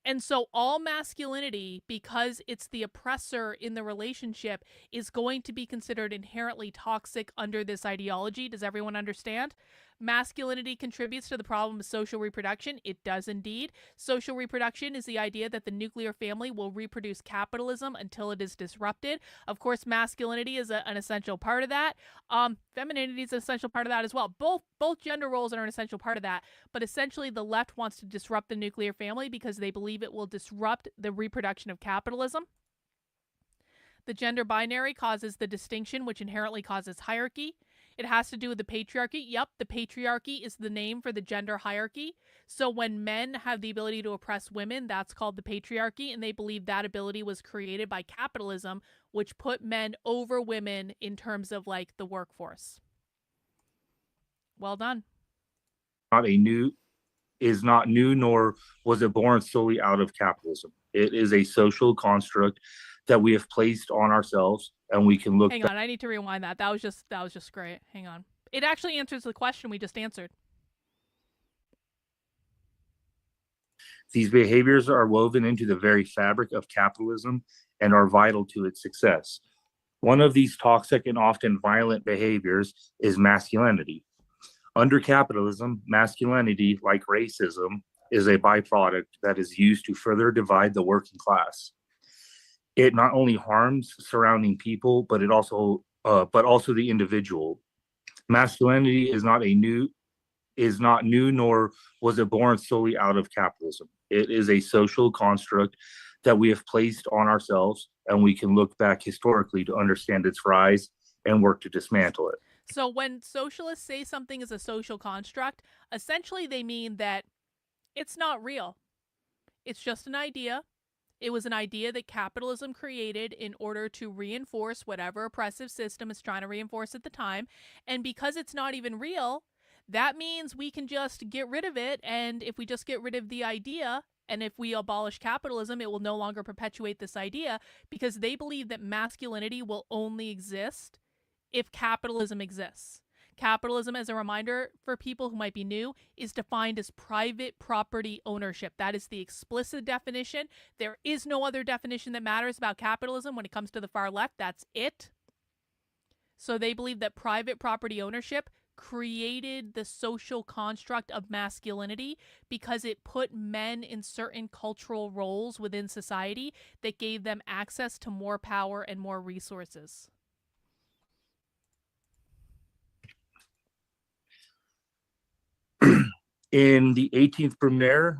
And so all masculinity, because it's the oppressor in the relationship, is going to be considered inherently toxic under this ideology. Does everyone understand? Masculinity contributes to the problem of social reproduction. It does indeed. Social reproduction is the idea that the nuclear family will reproduce capitalism until it is disrupted. Of course, masculinity is an essential part of that. Femininity is an essential part of that as well. Both gender roles are an essential part of that. But essentially, the left wants to disrupt the nuclear family because they believe it will disrupt the reproduction of capitalism. The gender binary causes the distinction, which inherently causes hierarchy. It has to do with the patriarchy. Yep, the patriarchy is the name for the gender hierarchy. So when men have the ability to oppress women, that's called the patriarchy, and they believe that ability was created by capitalism, which put men over women in terms of like the workforce. Well done. Is not new, nor was it born solely out of capitalism. It is a social construct that we have placed on ourselves, and we can look. Hang on, I need to rewind that. That was just great. Hang on. It actually answers the question we just answered. These behaviors are woven into the very fabric of capitalism and are vital to its success. One of these toxic and often violent behaviors is masculinity. Under capitalism, masculinity, like racism, is a byproduct that is used to further divide the working class. It not only harms surrounding people, but also the individual. Masculinity is not new, nor was it born solely out of capitalism. It is a social construct that we have placed on ourselves, and we can look back historically to understand its rise and work to dismantle it. So when socialists say something is a social construct, essentially they mean that it's not real. It's just an idea. It was an idea that capitalism created in order to reinforce whatever oppressive system it's trying to reinforce at the time. And because it's not even real, that means we can just get rid of it. And if we just get rid of the idea, and if we abolish capitalism, it will no longer perpetuate this idea, because they believe that masculinity will only exist if capitalism exists. Capitalism, as a reminder for people who might be new, is defined as private property ownership. That is the explicit definition. There is no other definition that matters about capitalism when it comes to the far left. That's it. So they believe that private property ownership created the social construct of masculinity because it put men in certain cultural roles within society that gave them access to more power and more resources. In the 18th Brumaire,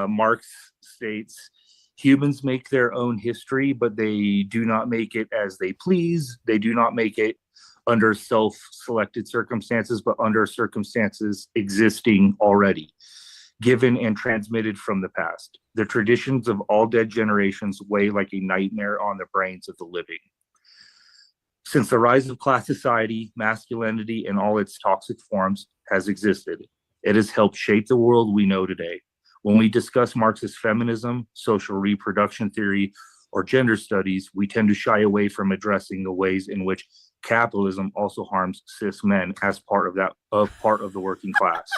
Marx states, humans make their own history, but they do not make it as they please. They do not make it under self-selected circumstances, but under circumstances existing already, given and transmitted from the past. The traditions of all dead generations weigh like a nightmare on the brains of the living. Since the rise of class society, masculinity in all its toxic forms has existed. It has helped shape the world we know today. When we discuss Marxist feminism, social reproduction theory, or gender studies, we tend to shy away from addressing the ways in which capitalism also harms cis men as part of the working class.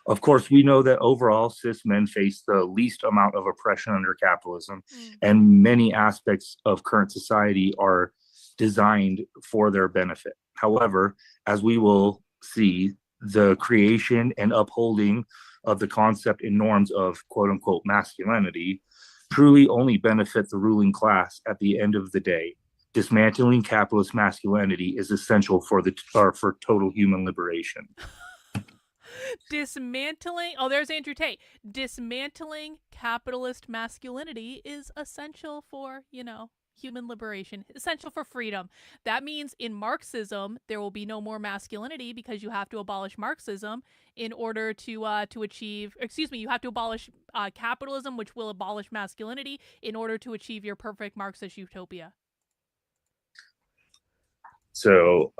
Of course, we know that overall cis men face the least amount of oppression under capitalism, and many aspects of current society are designed for their benefit. However, as we will see, the creation and upholding of the concept and norms of quote unquote masculinity truly only benefit the ruling class at the end of the day. Dismantling capitalist masculinity is essential for total human liberation. There's Andrew Tate. Dismantling capitalist masculinity is essential for, human liberation, essential for freedom. That means in Marxism, there will be no more masculinity because you have to abolish Marxism in order to achieve, you have to abolish capitalism, which will abolish masculinity in order to achieve your perfect Marxist utopia. So,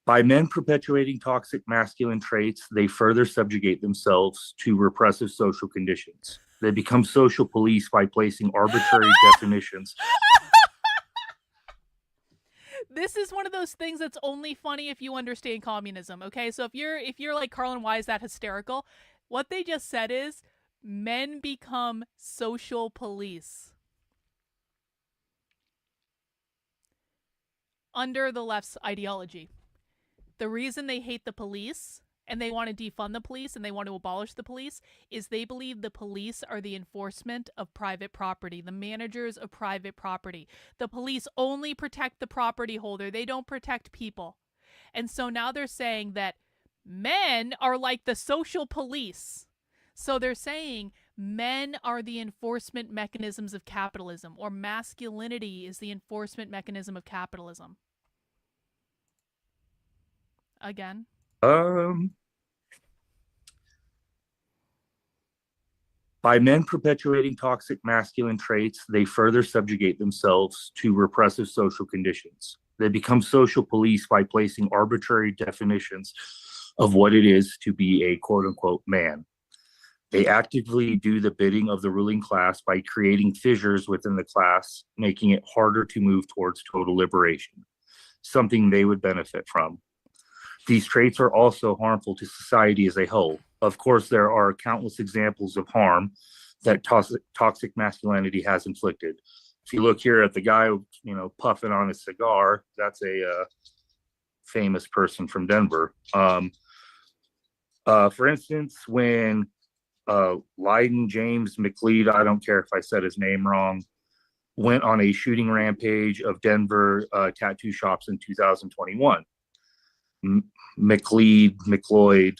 by men perpetuating toxic masculine traits, they further subjugate themselves to repressive social conditions. They become social police by placing arbitrary definitions. This is one of those things that's only funny if you understand communism, okay? So if you're like, Karlyn, why is that hysterical? What they just said is men become social police. Under the left's ideology. The reason they hate the police and they want to defund the police and they want to abolish the police is they believe the police are the enforcement of private property, the managers of private property. The police only protect the property holder. They don't protect people. And so now they're saying that men are like the social police. So they're saying men are the enforcement mechanisms of capitalism, or masculinity is the enforcement mechanism of capitalism. Again? By men perpetuating toxic masculine traits, they further subjugate themselves to repressive social conditions. They become social police by placing arbitrary definitions of what it is to be a quote-unquote man. They actively do the bidding of the ruling class by creating fissures within the class, making it harder to move towards total liberation, something they would benefit from. These traits are also harmful to society as a whole. Of course, there are countless examples of harm that toxic masculinity has inflicted. If you look here at the guy, puffing on his cigar, that's a famous person from Denver. For instance, when Lyden James McLeod, I don't care if I said his name wrong, went on a shooting rampage of Denver tattoo shops in 2021. McLeod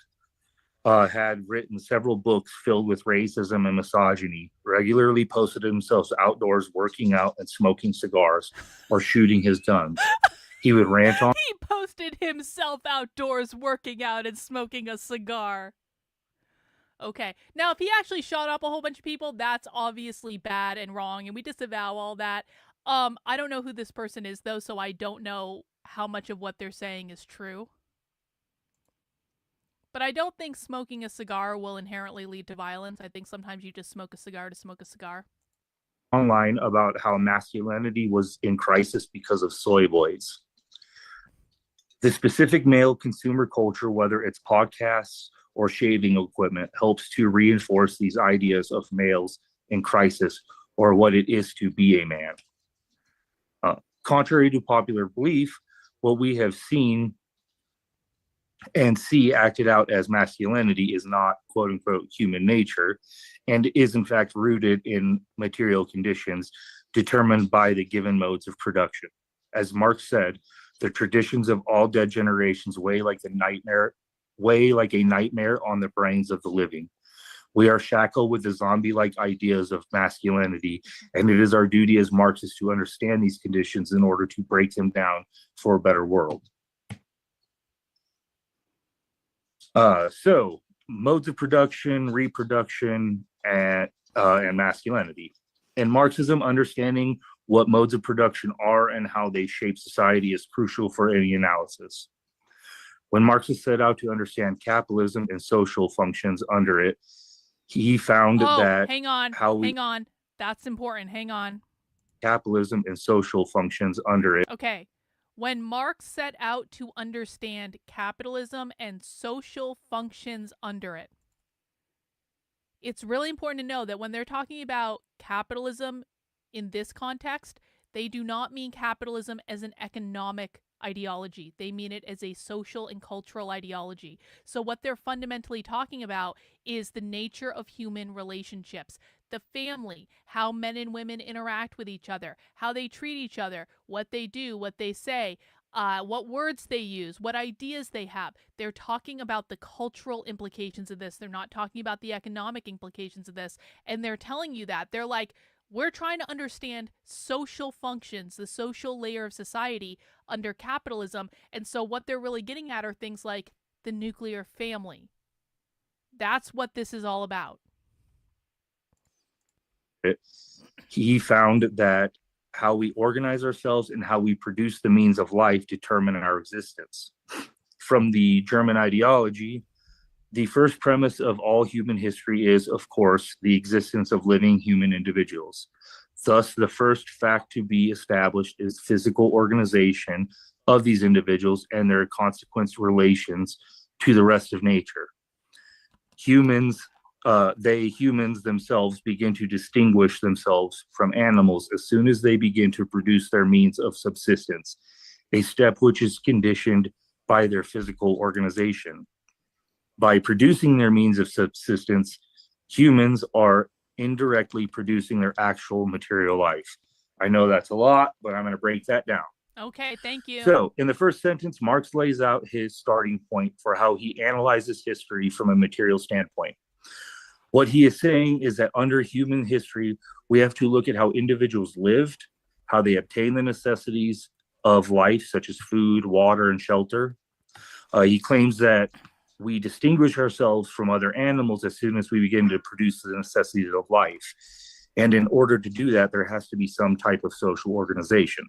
had written several books filled with racism and misogyny, regularly posted himself outdoors working out and smoking cigars or shooting his guns. He would rant on. He posted himself outdoors working out and smoking a cigar. Okay. Now, if he actually shot up a whole bunch of people, that's obviously bad and wrong, and we disavow all that. I don't know who this person is, though, so I don't know how much of what they're saying is true. But I don't think smoking a cigar will inherently lead to violence. I think sometimes you just smoke a cigar to smoke a cigar. Online about how masculinity was in crisis because of soy boys. The specific male consumer culture, whether it's podcasts or shaving equipment, helps to reinforce these ideas of males in crisis or what it is to be a man. Contrary to popular belief, what we have seen and see acted out as masculinity is not quote unquote human nature, and is in fact rooted in material conditions determined by the given modes of production. As Marx said, the traditions of all dead generations weigh like a nightmare on the brains of the living. We are shackled with the zombie-like ideas of masculinity, and it is our duty as Marxists to understand these conditions in order to break them down for a better world. So, modes of production, reproduction, and masculinity. In Marxism, understanding what modes of production are and how they shape society is crucial for any analysis. When Marxists set out to understand capitalism and social functions under it, he found that hang on. That's important. Hang on. Capitalism and social functions under it. Okay. When Marx set out to understand capitalism and social functions under it, it's really important to know that when they're talking about capitalism in this context, they do not mean capitalism as an economic ideology. They mean it as a social and cultural ideology. So what they're fundamentally talking about is the nature of human relationships, the family, how men and women interact with each other, how they treat each other, what they do, what they say, what words they use, what ideas they have. They're talking about the cultural implications of this. They're not talking about the economic implications of this. And they're telling you that. They're like, we're trying to understand social functions, the social layer of society under capitalism. And so what they're really getting at are things like the nuclear family. That's what this is all about. He found that how we organize ourselves and how we produce the means of life determine our existence. From the German ideology, the first premise of all human history is, of course, the existence of living human individuals. Thus, the first fact to be established is physical organization of these individuals and their consequent relations to the rest of nature. Humans themselves begin to distinguish themselves from animals as soon as they begin to produce their means of subsistence, a step which is conditioned by their physical organization. By producing their means of subsistence, humans are indirectly producing their actual material life. I know that's a lot, but I'm going to break that down. Okay, thank you. So, in the first sentence, Marx lays out his starting point for how he analyzes history from a material standpoint. What he is saying is that under human history, we have to look at how individuals lived, how they obtained the necessities of life, such as food, water, and shelter. He claims that we distinguish ourselves from other animals as soon as we begin to produce the necessities of life. And in order to do that, there has to be some type of social organization.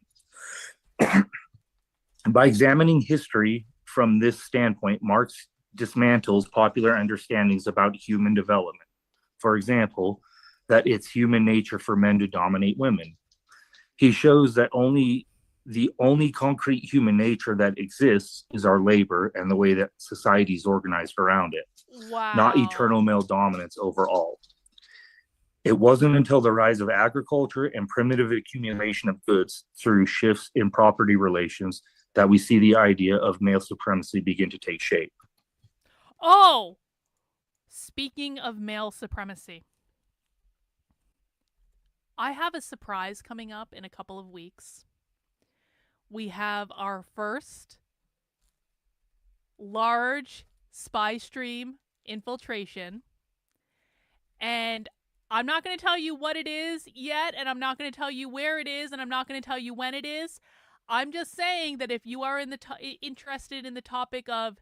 By examining history from this standpoint, Marx dismantles popular understandings about human development. For example, that it's human nature for men to dominate women. He shows that the only concrete human nature that exists is our labor and the way that society is organized around it. Wow. Not eternal male dominance over all. It wasn't until the rise of agriculture and primitive accumulation of goods through shifts in property relations that we see the idea of male supremacy begin to take shape. Oh, speaking of male supremacy, I have a surprise coming up in a couple of weeks. We have our first large spy stream infiltration, and I'm not going to tell you what it is yet, and I'm not going to tell you where it is, and I'm not going to tell you when it is. I'm just saying that if you are interested in the topic of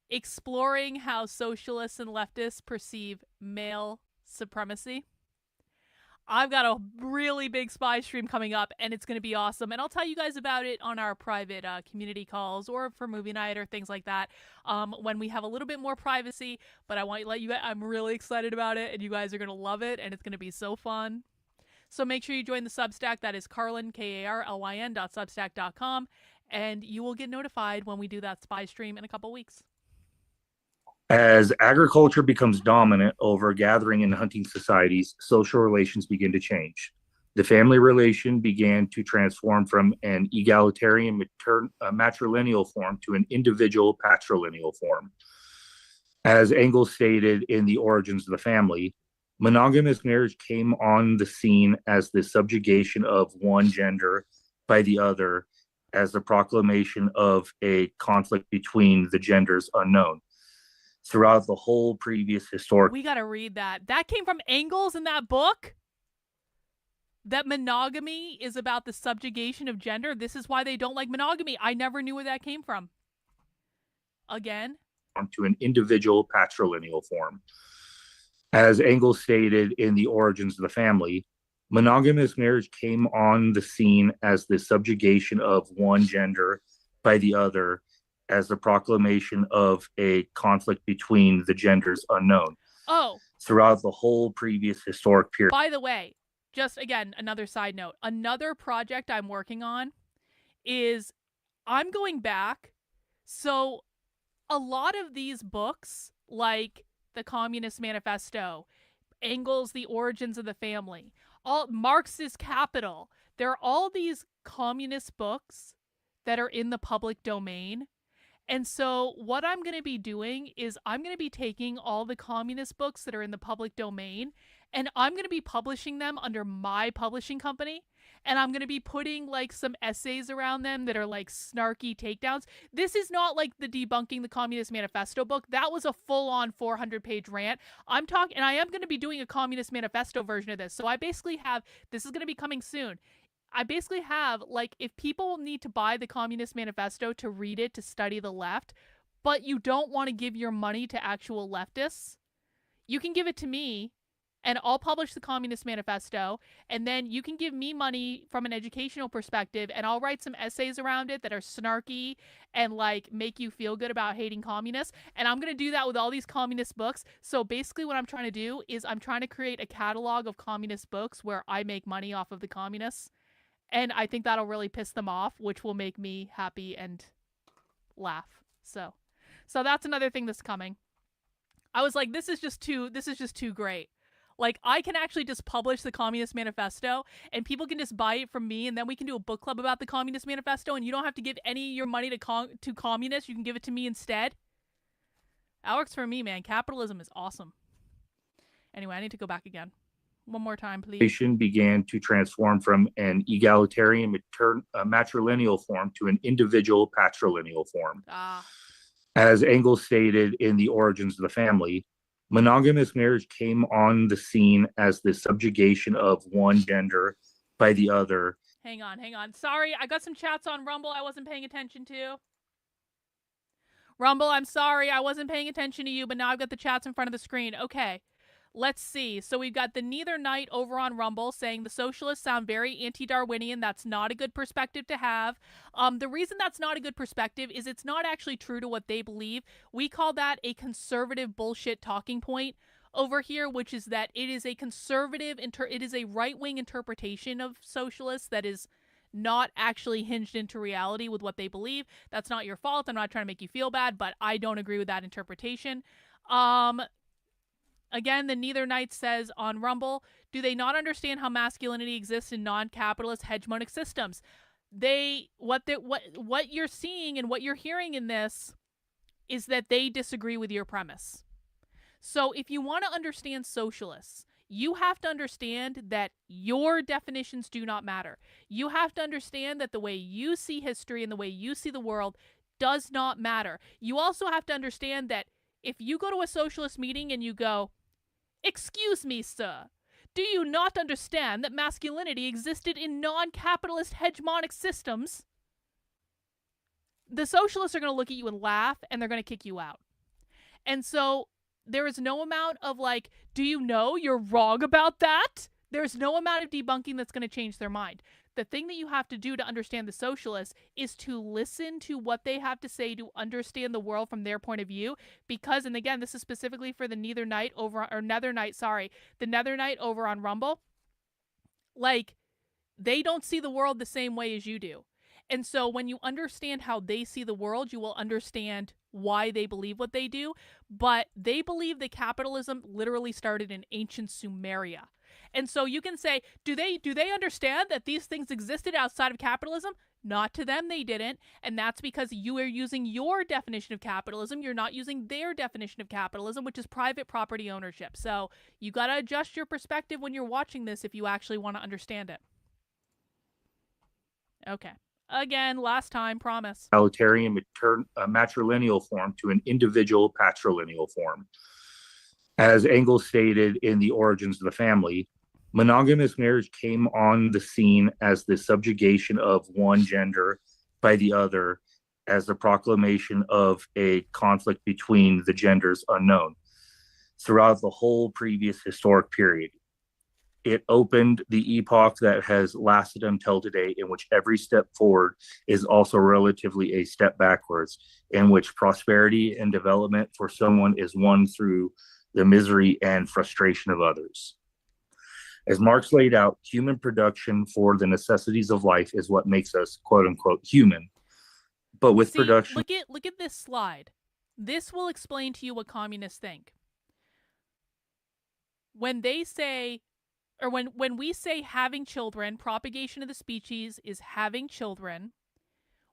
exploring how socialists and leftists perceive male supremacy, I've got a really big spy stream coming up, and it's going to be awesome. And I'll tell you guys about it on our private community calls or for movie night or things like that when we have a little bit more privacy. But I want to let you, I'm really excited about it, and you guys are going to love it, and it's going to be so fun. So make sure you join the Substack. That is Karlyn, Karlyn.substack.com, and you will get notified when we do that spy stream in a couple weeks. As agriculture becomes dominant over gathering and hunting societies, social relations begin to change. The family relation began to transform from an egalitarian matrilineal form to an individual patrilineal form. As Engels stated in The Origins of the Family, monogamous marriage came on the scene as the subjugation of one gender by the other, as the proclamation of a conflict between the genders unknown. Throughout the whole previous historic... We gotta read that. That came from Engels in that book? That monogamy is about the subjugation of gender? This is why they don't like monogamy. I never knew where that came from. Again? To an individual patrilineal form. As Engels stated in The Origins of the Family, monogamous marriage came on the scene as the subjugation of one gender by the other, as the proclamation of a conflict between the genders unknown. Oh. Throughout the whole previous historic period. By the way, just again, another side note. Another project I'm working on is I'm going back. So a lot of these books, like the Communist Manifesto, Engels' The Origins of the Family, all Marxist Capital, there are all these communist books that are in the public domain. And so what I'm going to be doing is I'm going to be taking all the communist books that are in the public domain, and I'm going to be publishing them under my publishing company. And I'm going to be putting like some essays around them that are like snarky takedowns. This is not like the Debunking the Communist Manifesto book. That was a full-on 400-page rant. I'm talking, and I am going to be doing a Communist Manifesto version of this. So I basically have, this is going to be coming soon. I basically have, like, if people need to buy the Communist Manifesto to read it, to study the left, but you don't want to give your money to actual leftists, you can give it to me, and I'll publish the Communist Manifesto, and then you can give me money from an educational perspective, and I'll write some essays around it that are snarky and, like, make you feel good about hating communists, and I'm going to do that with all these communist books. So basically what I'm trying to do is I'm trying to create a catalog of communist books where I make money off of the communists. And I think that'll really piss them off, which will make me happy and laugh. So that's another thing that's coming. I was like, this is just too great. Like, I can actually just publish the Communist Manifesto and people can just buy it from me, and then we can do a book club about the Communist Manifesto, and you don't have to give any of your money to communists. You can give it to me instead. That works for me, man. Capitalism is awesome. Anyway, I need to go back again. One more time, please. Began to transform from an egalitarian matrilineal form to an individual patrilineal form. As Engels stated in The Origins of the Family, monogamous marriage came on the scene as the subjugation of one gender by the other. Hang on. Sorry, I got some chats on Rumble I wasn't paying attention to. Rumble, I'm sorry, I wasn't paying attention to you, but now I've got the chats in front of the screen. Okay. Let's see. So we've got the Neither Knight over on Rumble saying the socialists sound very anti-Darwinian. That's not a good perspective to have. The reason that's not a good perspective is it's not actually true to what they believe. We call that a conservative bullshit talking point over here, which is that it is a conservative, it is a right-wing interpretation of socialists that is not actually hinged into reality with what they believe. That's not your fault. I'm not trying to make you feel bad, but I don't agree with that interpretation. Again, the Neither Knight says on Rumble, do they not understand how masculinity exists in non-capitalist hegemonic systems? What you're seeing and what you're hearing in this is that they disagree with your premise. So if you want to understand socialists, you have to understand that your definitions do not matter. You have to understand that the way you see history and the way you see the world does not matter. You also have to understand that if you go to a socialist meeting and you go, "Excuse me, sir, do you not understand that masculinity existed in non-capitalist hegemonic systems?" The socialists are going to look at you and laugh, and they're going to kick you out. And so there is no amount of like, do you know you're wrong about that? There's no amount of debunking that's going to change their mind. The thing that you have to do to understand the socialists is to listen to what they have to say to understand the world from their point of view. Because, and again, this is specifically for the Nether Knight over on Rumble. Like, they don't see the world the same way as you do. And so when you understand how they see the world, you will understand why they believe what they do. But they believe that capitalism literally started in ancient Sumeria. And so you can say, do they understand that these things existed outside of capitalism? Not to them, they didn't. And that's because you are using your definition of capitalism. You're not using their definition of capitalism, which is private property ownership. So you got to adjust your perspective when you're watching this if you actually want to understand it. Okay. Again, last time, promise. Egalitarian matrilineal form to an individual patrilineal form. As Engels stated in The Origins of the Family, monogamous marriage came on the scene as the subjugation of one gender by the other, as the proclamation of a conflict between the genders unknown. Throughout the whole previous historic period, it opened the epoch that has lasted until today, in which every step forward is also relatively a step backwards, in which prosperity and development for someone is won through the misery and frustration of others. As Marx laid out, human production for the necessities of life is what makes us quote unquote human. But with production, look at this slide. This will explain to you what communists think. When they say, or when we say having children, propagation of the species is having children,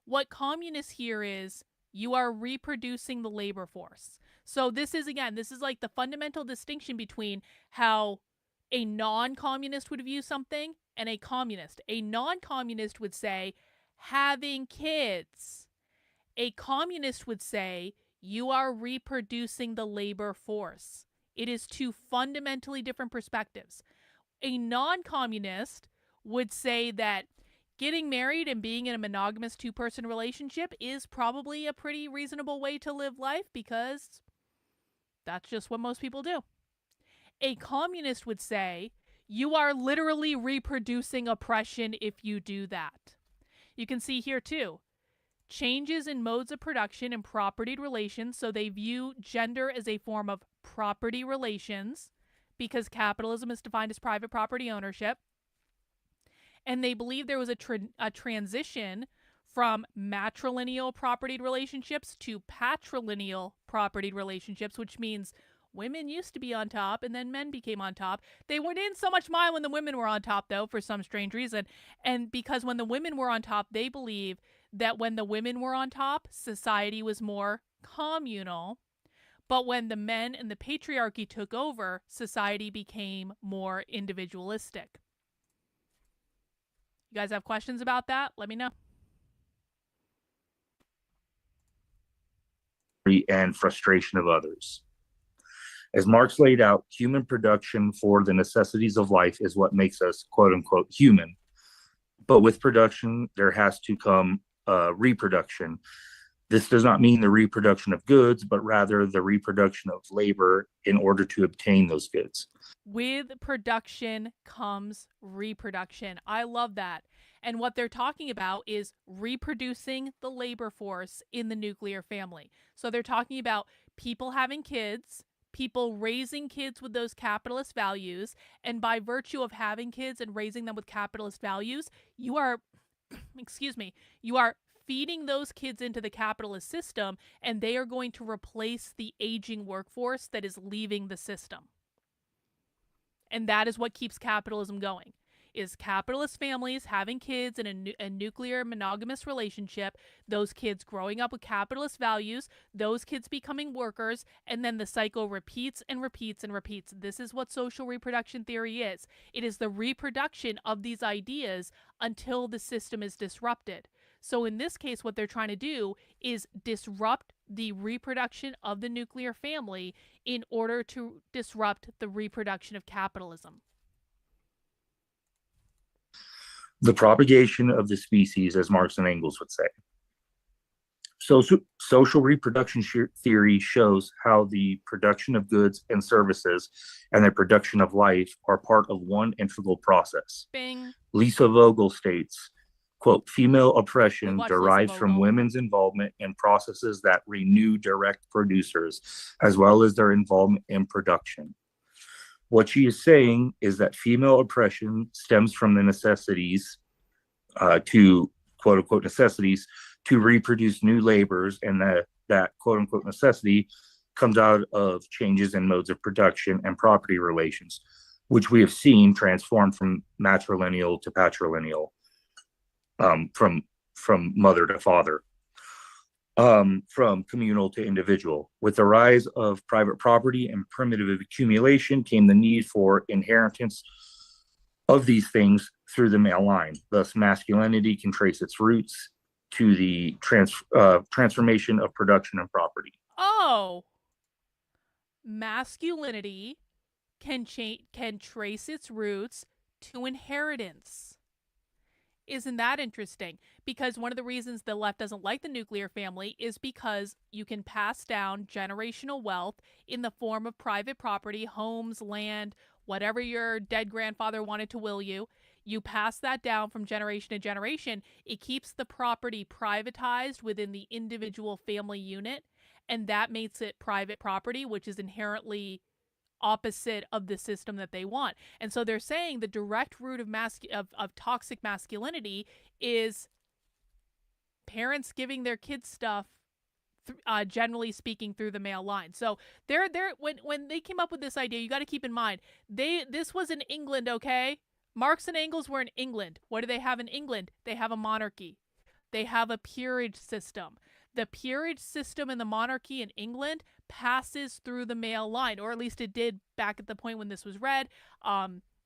what communists hear is you are reproducing the labor force. So this is like the fundamental distinction between how a non-communist would view something and a communist. A non-communist would say having kids. A communist would say you are reproducing the labor force. It is two fundamentally different perspectives. A non-communist would say that getting married and being in a monogamous two-person relationship is probably a pretty reasonable way to live life because that's just what most people do. A communist would say you are literally reproducing oppression if you do that. You can see here too, changes in modes of production and property relations. So they view gender as a form of property relations because capitalism is defined as private property ownership. And they believe there was a transition from matrilineal property relationships to patrilineal property relationships, which means women used to be on top and then men became on top. They didn't so much mind when the women were on top, though, for some strange reason. And because when the women were on top, they believe that when the women were on top, society was more communal. But when the men and the patriarchy took over, society became more individualistic. You guys have questions about that? Let me know. And frustration of others. As Marx laid out, human production for the necessities of life is what makes us quote unquote human. But with production, there has to come reproduction. This does not mean the reproduction of goods, but rather the reproduction of labor in order to obtain those goods. With production comes reproduction. I love that. And what they're talking about is reproducing the labor force in the nuclear family. So they're talking about people having kids, people raising kids with those capitalist values, and by virtue of having kids and raising them with capitalist values, you are, you are feeding those kids into the capitalist system, and they are going to replace the aging workforce that is leaving the system. And that is what keeps capitalism going, is capitalist families having kids in a nuclear monogamous relationship, those kids growing up with capitalist values, those kids becoming workers, and then the cycle repeats and repeats and repeats. This is what social reproduction theory is. It is the reproduction of these ideas until the system is disrupted. So in this case, what they're trying to do is disrupt the reproduction of the nuclear family in order to disrupt the reproduction of capitalism. The propagation of the species, as Marx and Engels would say. So social reproduction theory shows how the production of goods and services and the production of life are part of one integral process. Bing. Lisa Vogel states, quote, female oppression derives from women's involvement in processes that renew direct producers, as well as their involvement in production. What she is saying is that female oppression stems from the necessities to quote unquote necessities to reproduce new labors, and that quote unquote necessity comes out of changes in modes of production and property relations. which we have seen transform from matrilineal to patrilineal, from mother to father, from communal to individual. With the rise of private property and primitive accumulation came the need for inheritance of these things through the male line. Thus, masculinity can trace its roots to the transformation of production and property. Oh, masculinity can trace its roots to inheritance. Isn't that interesting? Because one of the reasons the left doesn't like the nuclear family is because you can pass down generational wealth in the form of private property, homes, land, whatever your dead grandfather wanted to will you. You pass that down from generation to generation. It keeps the property privatized within the individual family unit, and that makes it private property, which is inherently opposite of the system that they want. And so they're saying the direct root of toxic masculinity is parents giving their kids stuff, generally speaking, through the male line. So they're when they came up with this idea, you got to keep in mind this was in England, okay? Marx and Engels were in England. What do they have in England? They have a monarchy. They have a peerage system. The peerage system and the monarchy in England passes through the male line, or at least it did back at the point when this was read.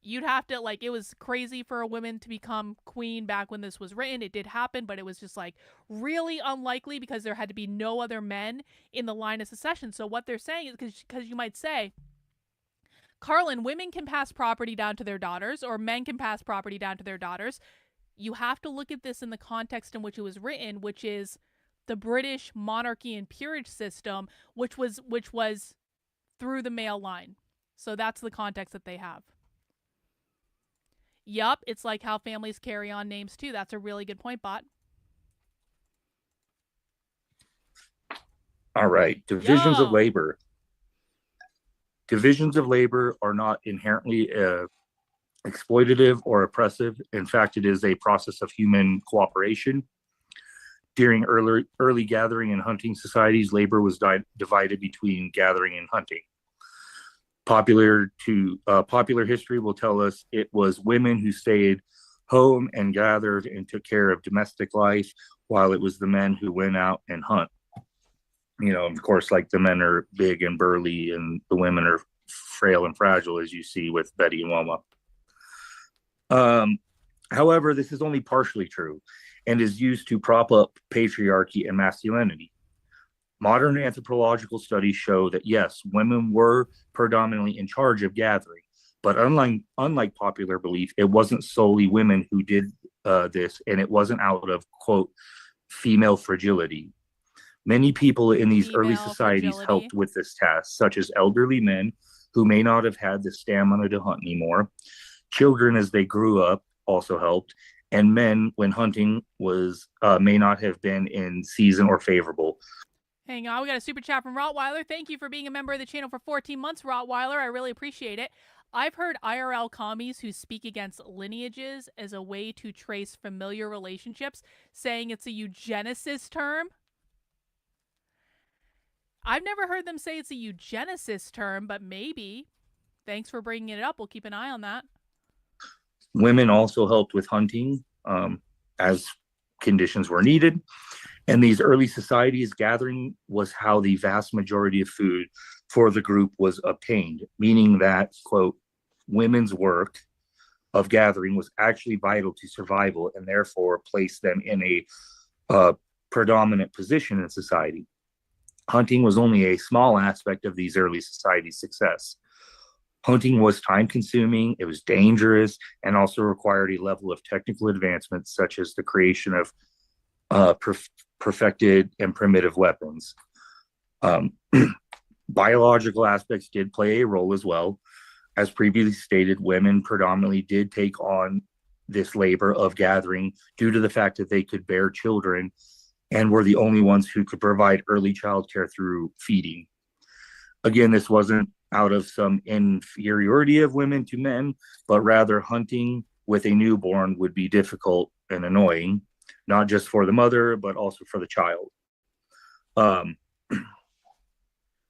You'd have to, like, it was crazy for a woman to become queen back when this was written. It did happen, but it was just like really unlikely because there had to be no other men in the line of succession. So what they're saying is, because you might say, Karlyn, women can pass property down to their daughters, or men can pass property down to their daughters. You have to look at this in the context in which it was written, which is the British monarchy and peerage system, which was through the male line. So that's the context that they have. Yup, it's like how families carry on names too. That's a really good point, Bot. All right, divisions of labor. Divisions of labor are not inherently exploitative or oppressive. In fact, it is a process of human cooperation. During early gathering and hunting societies, labor was divided between gathering and hunting. Popular history will tell us it was women who stayed home and gathered and took care of domestic life, while it was the men who went out and hunt. You know, of course, like the men are big and burly and the women are frail and fragile, as you see with Betty and Wilma. However, this is only partially true and is used to prop up patriarchy and masculinity. Modern anthropological studies show that, yes, women were predominantly in charge of gathering, but unlike popular belief, it wasn't solely women who did this, and it wasn't out of, quote, female fragility. Many people in these early societies helped with this task, such as elderly men who may not have had the stamina to hunt anymore. Children, as they grew up, also helped, and men, when hunting was may not have been in season or favorable. Hang on, we got a super chat from Rottweiler. Thank you for being a member of the channel for 14 months, Rottweiler. I really appreciate it. I've heard IRL commies who speak against lineages as a way to trace familiar relationships, saying it's a eugenicist term. I've never heard them say it's a eugenicist term, but maybe. Thanks for bringing it up. We'll keep an eye on that. Women also helped with hunting as conditions were needed. And these early societies, gathering was how the vast majority of food for the group was obtained, meaning that, quote, women's work of gathering was actually vital to survival and therefore placed them in a predominant position in society. Hunting was only a small aspect of these early societies' success. Hunting was time-consuming, it was dangerous, and also required a level of technical advancement, such as the creation of perfected and primitive weapons. Biological aspects did play a role as well. As previously stated, women predominantly did take on this labor of gathering due to the fact that they could bear children and were the only ones who could provide early childcare through feeding. Again, this wasn't out of some inferiority of women to men, but rather hunting with a newborn would be difficult and annoying, not just for the mother, but also for the child.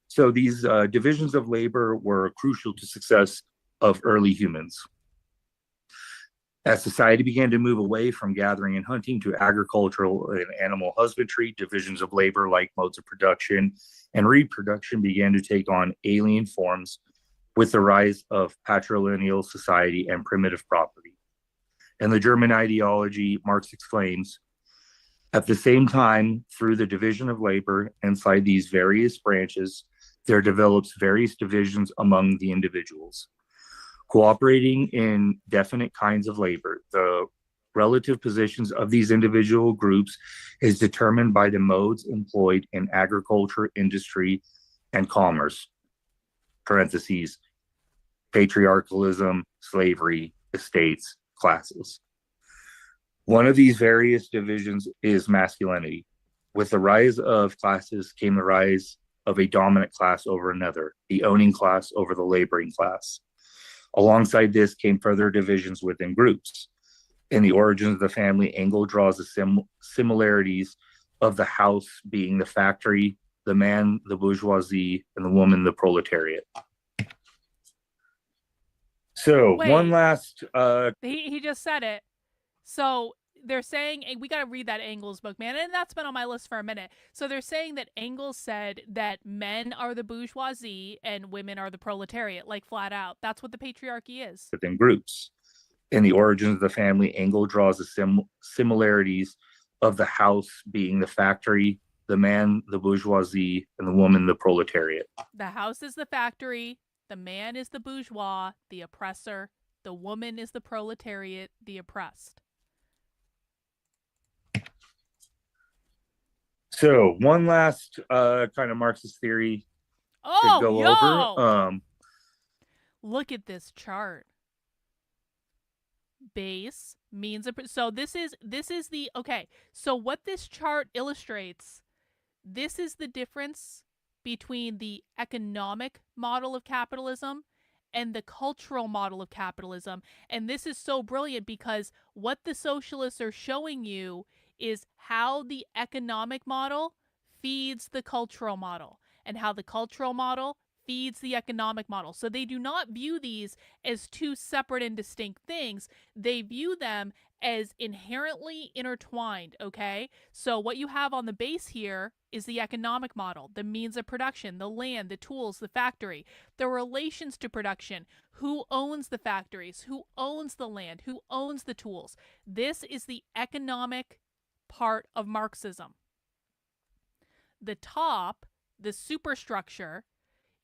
So these divisions of labor were crucial to success of early humans. As society began to move away from gathering and hunting to agricultural and animal husbandry, divisions of labor like modes of production and reproduction began to take on alien forms with the rise of patrilineal society and primitive property. In the German ideology, Marx explains, at the same time, through the division of labor inside these various branches, there develops various divisions among the individuals. Cooperating in definite kinds of labor, the relative positions of these individual groups is determined by the modes employed in agriculture, industry, and commerce, parentheses, patriarchalism, slavery, estates, classes. One of these various divisions is masculinity. With the rise of classes came the rise of a dominant class over another, the owning class over the laboring class. Alongside this came further divisions within groups. In the origins of the family, Engel draws the similarities of the house being the factory, the man, the bourgeoisie, and the woman, the proletariat. So Wait. one last... He just said it. So they're saying, we got to read that Engels book, man, and that's been on my list for a minute. So they're saying that Engels said that men are the bourgeoisie and women are the proletariat, like flat out. That's what the patriarchy is. Within groups. In the origins of the family, Engel draws the similarities of the house being the factory, the man, the bourgeoisie, and the woman, the proletariat. The house is the factory, the man is the bourgeois, the oppressor, the woman is the proletariat, the oppressed. So one last kind of Marxist theory to go over. Look at this chart. Base means so this is the okay. So what this chart illustrates, this is the difference between the economic model of capitalism and the cultural model of capitalism. And this is so brilliant because what the socialists are showing you is how the economic model feeds the cultural model and how the cultural model feeds the economic model. So they do not view these as two separate and distinct things. They view them as inherently intertwined, okay? So what you have on the base here is the economic model, the means of production, the land, the tools, the factory, the relations to production, who owns the factories, who owns the land, who owns the tools. This is the economic part of Marxism. The top, the superstructure,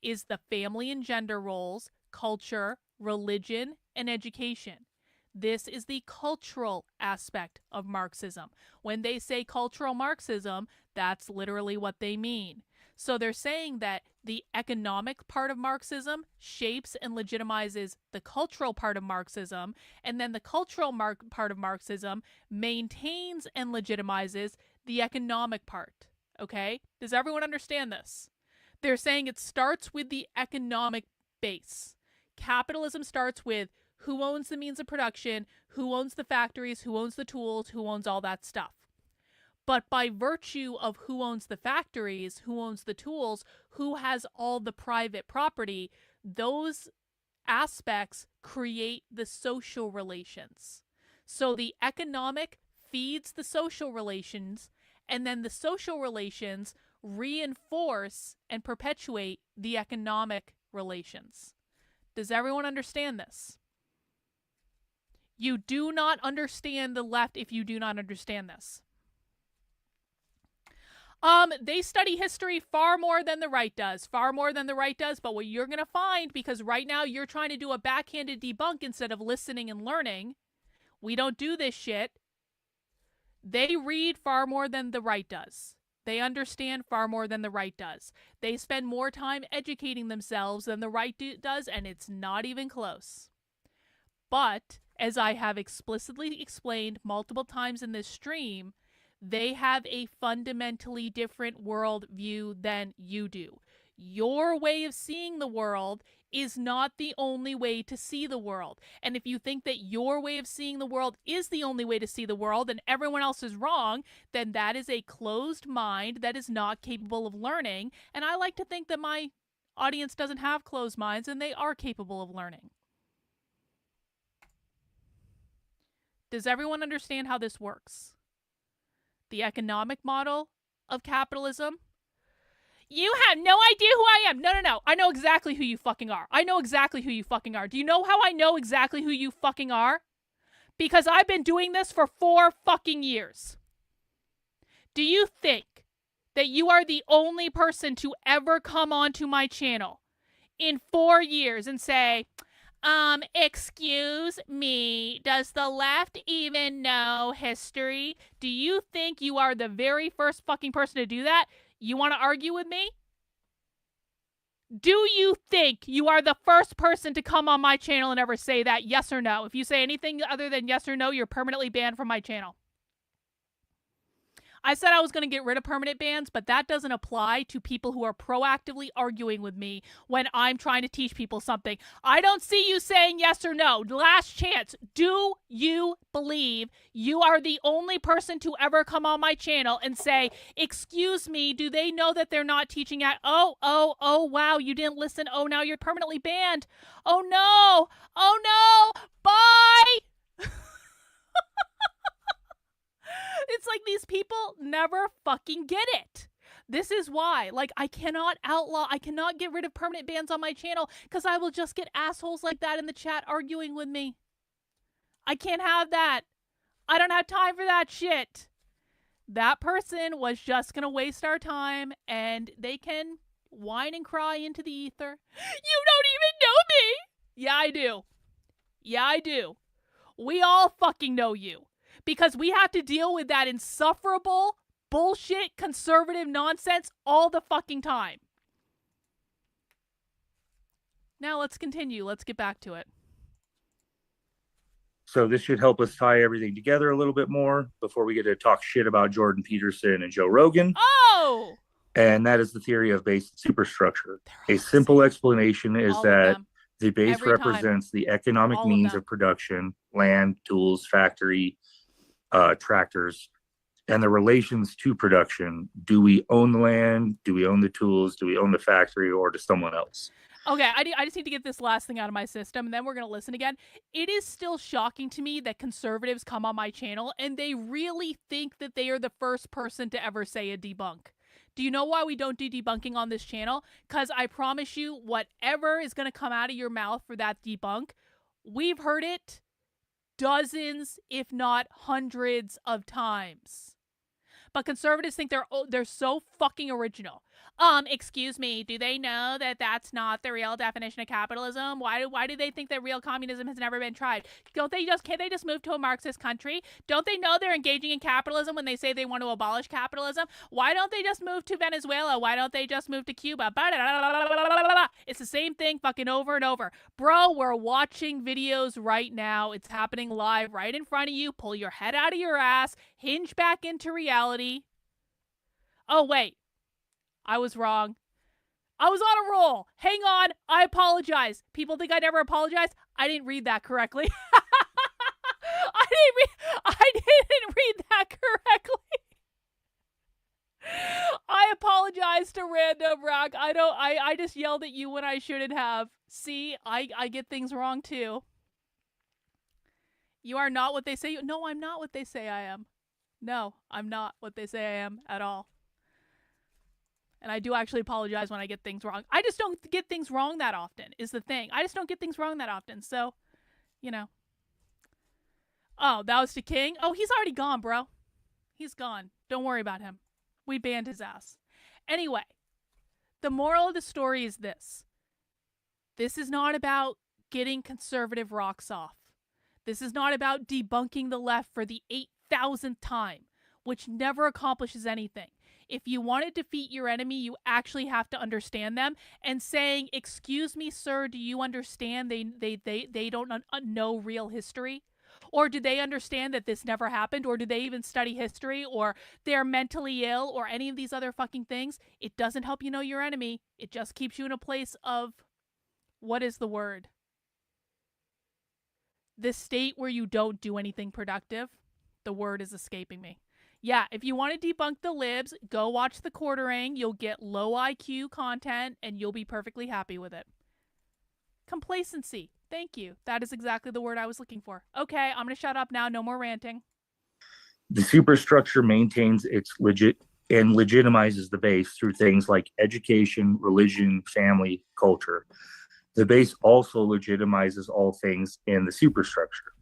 is the family and gender roles, culture, religion, and education. This is the cultural aspect of Marxism. When they say cultural Marxism, that's literally what they mean. So they're saying that the economic part of Marxism shapes and legitimizes the cultural part of Marxism, and then the cultural part of Marxism maintains and legitimizes the economic part. Okay? Does everyone understand this? They're saying it starts with the economic base. Capitalism starts with who owns the means of production, who owns the factories, who owns the tools, who owns all that stuff. But by virtue of who owns the factories, who owns the tools, who has all the private property, those aspects create the social relations. So the economic feeds the social relations, and then the social relations reinforce and perpetuate the economic relations. Does everyone understand this? You do not understand the left if you do not understand this. They study history far more than the right does. But what you're going to find, because right now you're trying to do a backhanded debunk instead of listening and learning, we don't do this shit. They read far more than the right does. They understand far more than the right does. They spend more time educating themselves than the right does, and it's not even close. But, as I have explicitly explained multiple times in this stream, they have a fundamentally different world view than you do. Your way of seeing the world is not the only way to see the world. And if you think that your way of seeing the world is the only way to see the world and everyone else is wrong, then that is a closed mind that is not capable of learning. And I like to think that my audience doesn't have closed minds and they are capable of learning. Does everyone understand how this works? The economic model of capitalism. You have no idea who I am. No. I know exactly who you fucking are. I know exactly who you fucking are. Do you know how I know exactly who you fucking are? Because I've been doing this for 4 fucking years. Do you think that you are the only person to ever come onto my channel in 4 years and say, excuse me, does the left even know history? Do you think you are the very first fucking person to do that? You want to argue with me? Do you think you are the first person to come on my channel and ever say that? Yes or no? If you say anything other than yes or no, you're permanently banned from my channel. I said I was going to get rid of permanent bans, but that doesn't apply to people who are proactively arguing with me when I'm trying to teach people something. I don't see you saying yes or no. Last chance. Do you believe you are the only person to ever come on my channel and say, excuse me, do they know that they're not teaching at, oh, wow, you didn't listen. Oh, now you're permanently banned. Oh, no, bye. It's like these people never fucking get it. This is why, like, I cannot get rid of permanent bans on my channel because I will just get assholes like that in the chat arguing with me. I can't have that. I don't have time for that shit. That person was just going to waste our time and they can whine and cry into the ether. You don't even know me. Yeah, I do. Yeah, I do. We all fucking know you. Because we have to deal with that insufferable bullshit conservative nonsense all the fucking time. Now let's continue. Let's get back to it. So this should help us tie everything together a little bit more before we get to talk shit about Jordan Peterson and Joe Rogan. Oh! And that is the theory of base superstructure. A simple explanation is that the base represents the economic means of production, land, tools, factory, tractors, and the relations to production. Do we own the land? Do we own the tools? Do we own the factory, or does someone else? Okay, I just need to get this last thing out of my system, and then we're going to listen again. It is still shocking to me that conservatives come on my channel, and they really think that they are the first person to ever say a debunk. Do you know why we don't do debunking on this channel? Because I promise you, whatever is going to come out of your mouth for that debunk, we've heard it dozens, if not hundreds of times. But conservatives think they're so fucking original. Excuse me, do they know that that's not the real definition of capitalism? Why do they think that real communism has never been tried? Can't they just move to a Marxist country? Don't they know they're engaging in capitalism when they say they want to abolish capitalism? Why don't they just move to Venezuela? Why don't they just move to Cuba? It's the same thing fucking over and over. Bro, we're watching videos right now. It's happening live right in front of you. Pull your head out of your ass. Hinge back into reality. Oh, wait. I was wrong. I was on a roll. Hang on. I apologize. People think I never apologize. I didn't read that correctly. I didn't read that correctly. I apologize to Random Rock. I just yelled at you when I shouldn't have. See, I get things wrong too. You are not what they say you. No, I'm not what they say I am. No, I'm not what they say I am at all. And I do actually apologize when I get things wrong. I just don't get things wrong that often, is the thing. I just don't get things wrong that often. So, you know. Oh, that was to King? Oh, he's already gone, bro. He's gone. Don't worry about him. We banned his ass. Anyway, the moral of the story is this. This is not about getting conservative rocks off. This is not about debunking the left for the 8,000th time, which never accomplishes anything. If you want to defeat your enemy, you actually have to understand them. And saying, excuse me, sir, do you understand they don't know real history? Or do they understand that this never happened? Or do they even study history? Or they're mentally ill? Or any of these other fucking things? It doesn't help you know your enemy. It just keeps you in a place of, what is the word? This state where you don't do anything productive. The word is escaping me. Yeah, if you want to debunk the libs, go watch The Quartering. You'll get low IQ content, and you'll be perfectly happy with it. Complacency. Thank you. That is exactly the word I was looking for. Okay, I'm going to shut up now. No more ranting. The superstructure maintains its and legitimizes the base through things like education, religion, family, culture. The base also legitimizes all things in the superstructure.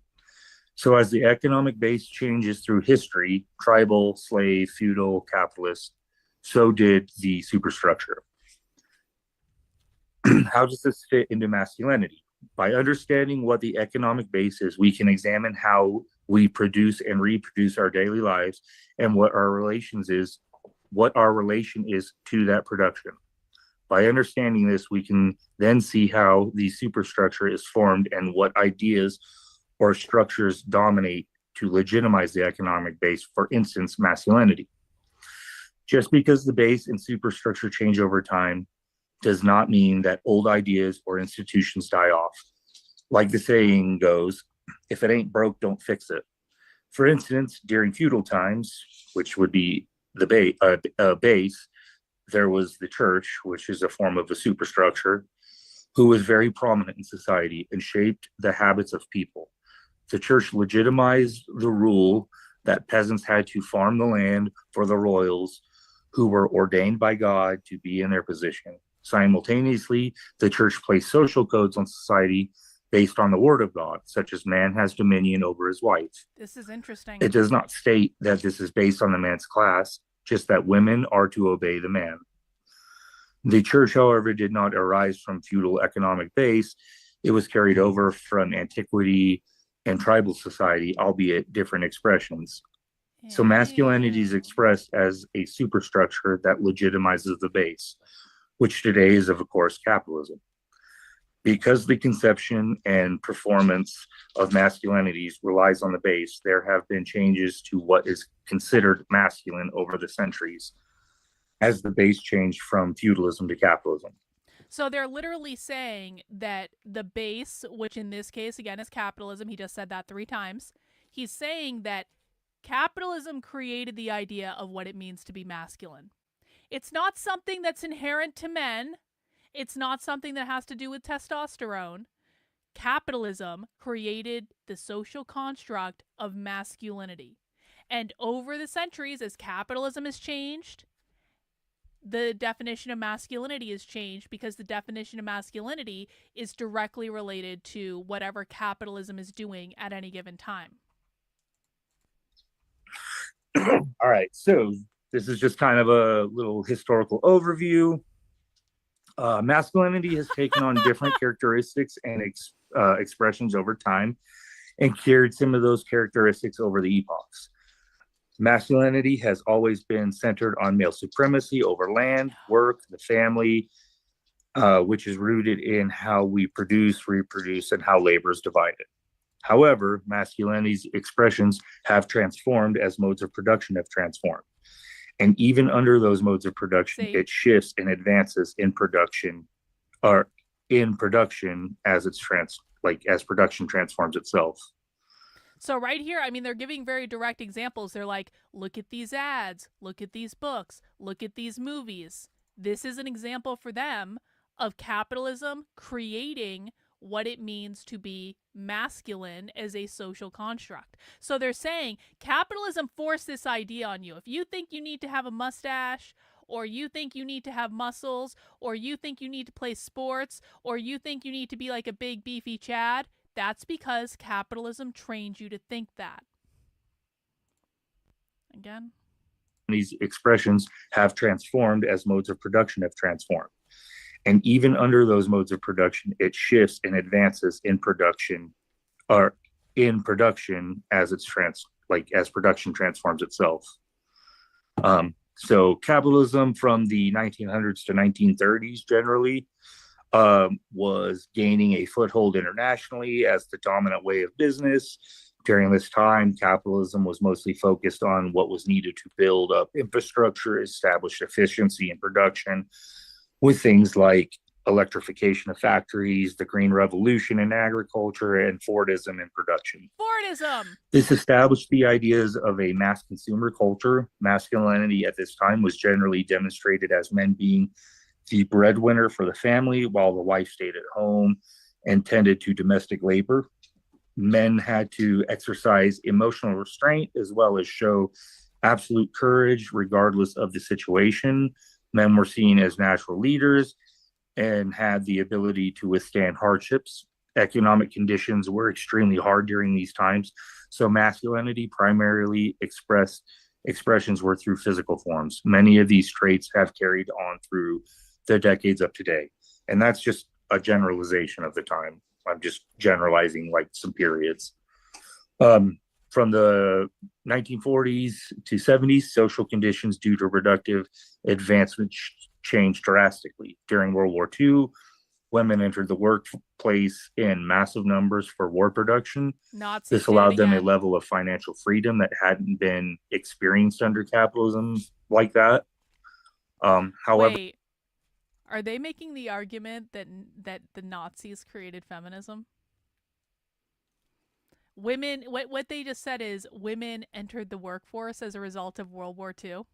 So as the economic base changes through history, tribal, slave, feudal, capitalist, so did the superstructure. How does this fit into masculinity? By understanding what the economic base is, we can examine how we produce and reproduce our daily lives and what our relation is to that production. By understanding this, we can then see how the superstructure is formed and what ideas or structures dominate to legitimize the economic base, for instance, masculinity. Just because the base and superstructure change over time does not mean that old ideas or institutions die off. Like the saying goes, if it ain't broke, don't fix it. For instance, during feudal times, which would be the base, there was the church, which is a form of a superstructure, who was very prominent in society and shaped the habits of people. The church legitimized the rule that peasants had to farm the land for the royals, who were ordained by God to be in their position. Simultaneously, the church placed social codes on society based on the word of God, such as man has dominion over his wife. This is interesting. It does not state that this is based on the man's class, just that women are to obey the man. The church, however, did not arise from feudal economic base. It was carried over from antiquity and tribal society, albeit different expressions. So masculinity is expressed as a superstructure that legitimizes the base, which today is, of course, capitalism. Because the conception and performance of masculinities relies on the base, there have been changes to what is considered masculine over the centuries, as the base changed from feudalism to capitalism. So they're literally saying that the base, which in this case, again, is capitalism, he just said that 3 times, he's saying that capitalism created the idea of what it means to be masculine. It's not something that's inherent to men. It's not something that has to do with testosterone. Capitalism created the social construct of masculinity. And over the centuries, as capitalism has changed, the definition of masculinity has changed, because the definition of masculinity is directly related to whatever capitalism is doing at any given time. All right, so this is just kind of a little historical overview. Masculinity has taken on different characteristics and expressions over time, and carried some of those characteristics over the epochs. Masculinity has always been centered on male supremacy over land, work, the family, which is rooted in how we produce, reproduce, and how labor is divided. However, masculinity's expressions have transformed as modes of production have transformed. And even under those modes of production, it shifts and advances in production, or in production as as production transforms itself. So right here, I mean, they're giving very direct examples. They're like, look at these ads, look at these books, look at these movies. This is an example for them of capitalism creating what it means to be masculine as a social construct. So they're saying capitalism forced this idea on you. If you think you need to have a mustache, or you think you need to have muscles, or you think you need to play sports, or you think you need to be like a big beefy Chad, that's because capitalism trained you to think that. Again, these expressions have transformed as modes of production have transformed. And even under those modes of production, it shifts and advances in production, or in production as as production transforms itself. So capitalism from the 1900s to 1930s generally was gaining a foothold internationally as the dominant way of business. During this time, capitalism was mostly focused on what was needed to build up infrastructure, establish efficiency in production, with things like electrification of factories, the Green Revolution in agriculture, and Fordism in production. Fordism! This established the ideas of a mass consumer culture. Masculinity at this time was generally demonstrated as men being the breadwinner for the family, while the wife stayed at home and tended to domestic labor. Men had to exercise emotional restraint as well as show absolute courage regardless of the situation. Men were seen as natural leaders and had the ability to withstand hardships. Economic conditions were extremely hard during these times, so masculinity primarily expressions were through physical forms. Many of these traits have carried on through the decades of today, and that's just a generalization of the time. I'm just generalizing like some periods. From the 1940s to 70s, social conditions due to reductive advancement changed drastically. During World War II, women entered the workplace in massive numbers for war production. This allowed them a level of financial freedom that hadn't been experienced under capitalism like that. However, Wait, are they making the argument that the Nazis created feminism? Women, what they just said is women entered the workforce as a result of World War II.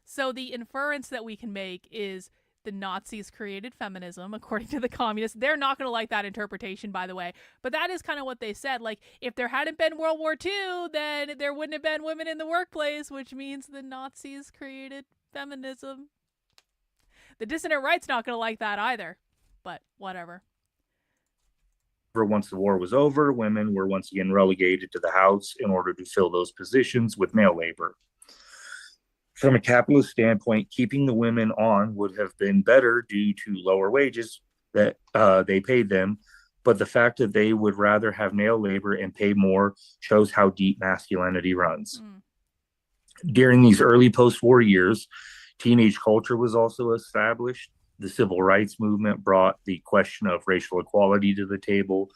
So the inference that we can make is the Nazis created feminism, according to the communists. They're not going to like that interpretation, by the way. But that is kind of what they said. Like, if there hadn't been World War II, then there wouldn't have been women in the workplace, which means the Nazis created feminism. The dissident right's not going to like that either. But whatever. Once the war was over, women were once again relegated to the house in order to fill those positions with male labor. From a capitalist standpoint, keeping the women on would have been better due to lower wages that they paid them, but the fact that they would rather have male labor and pay more shows how deep masculinity runs. During these early post-war years, teenage culture was also established. The civil rights movement brought the question of racial equality to the table.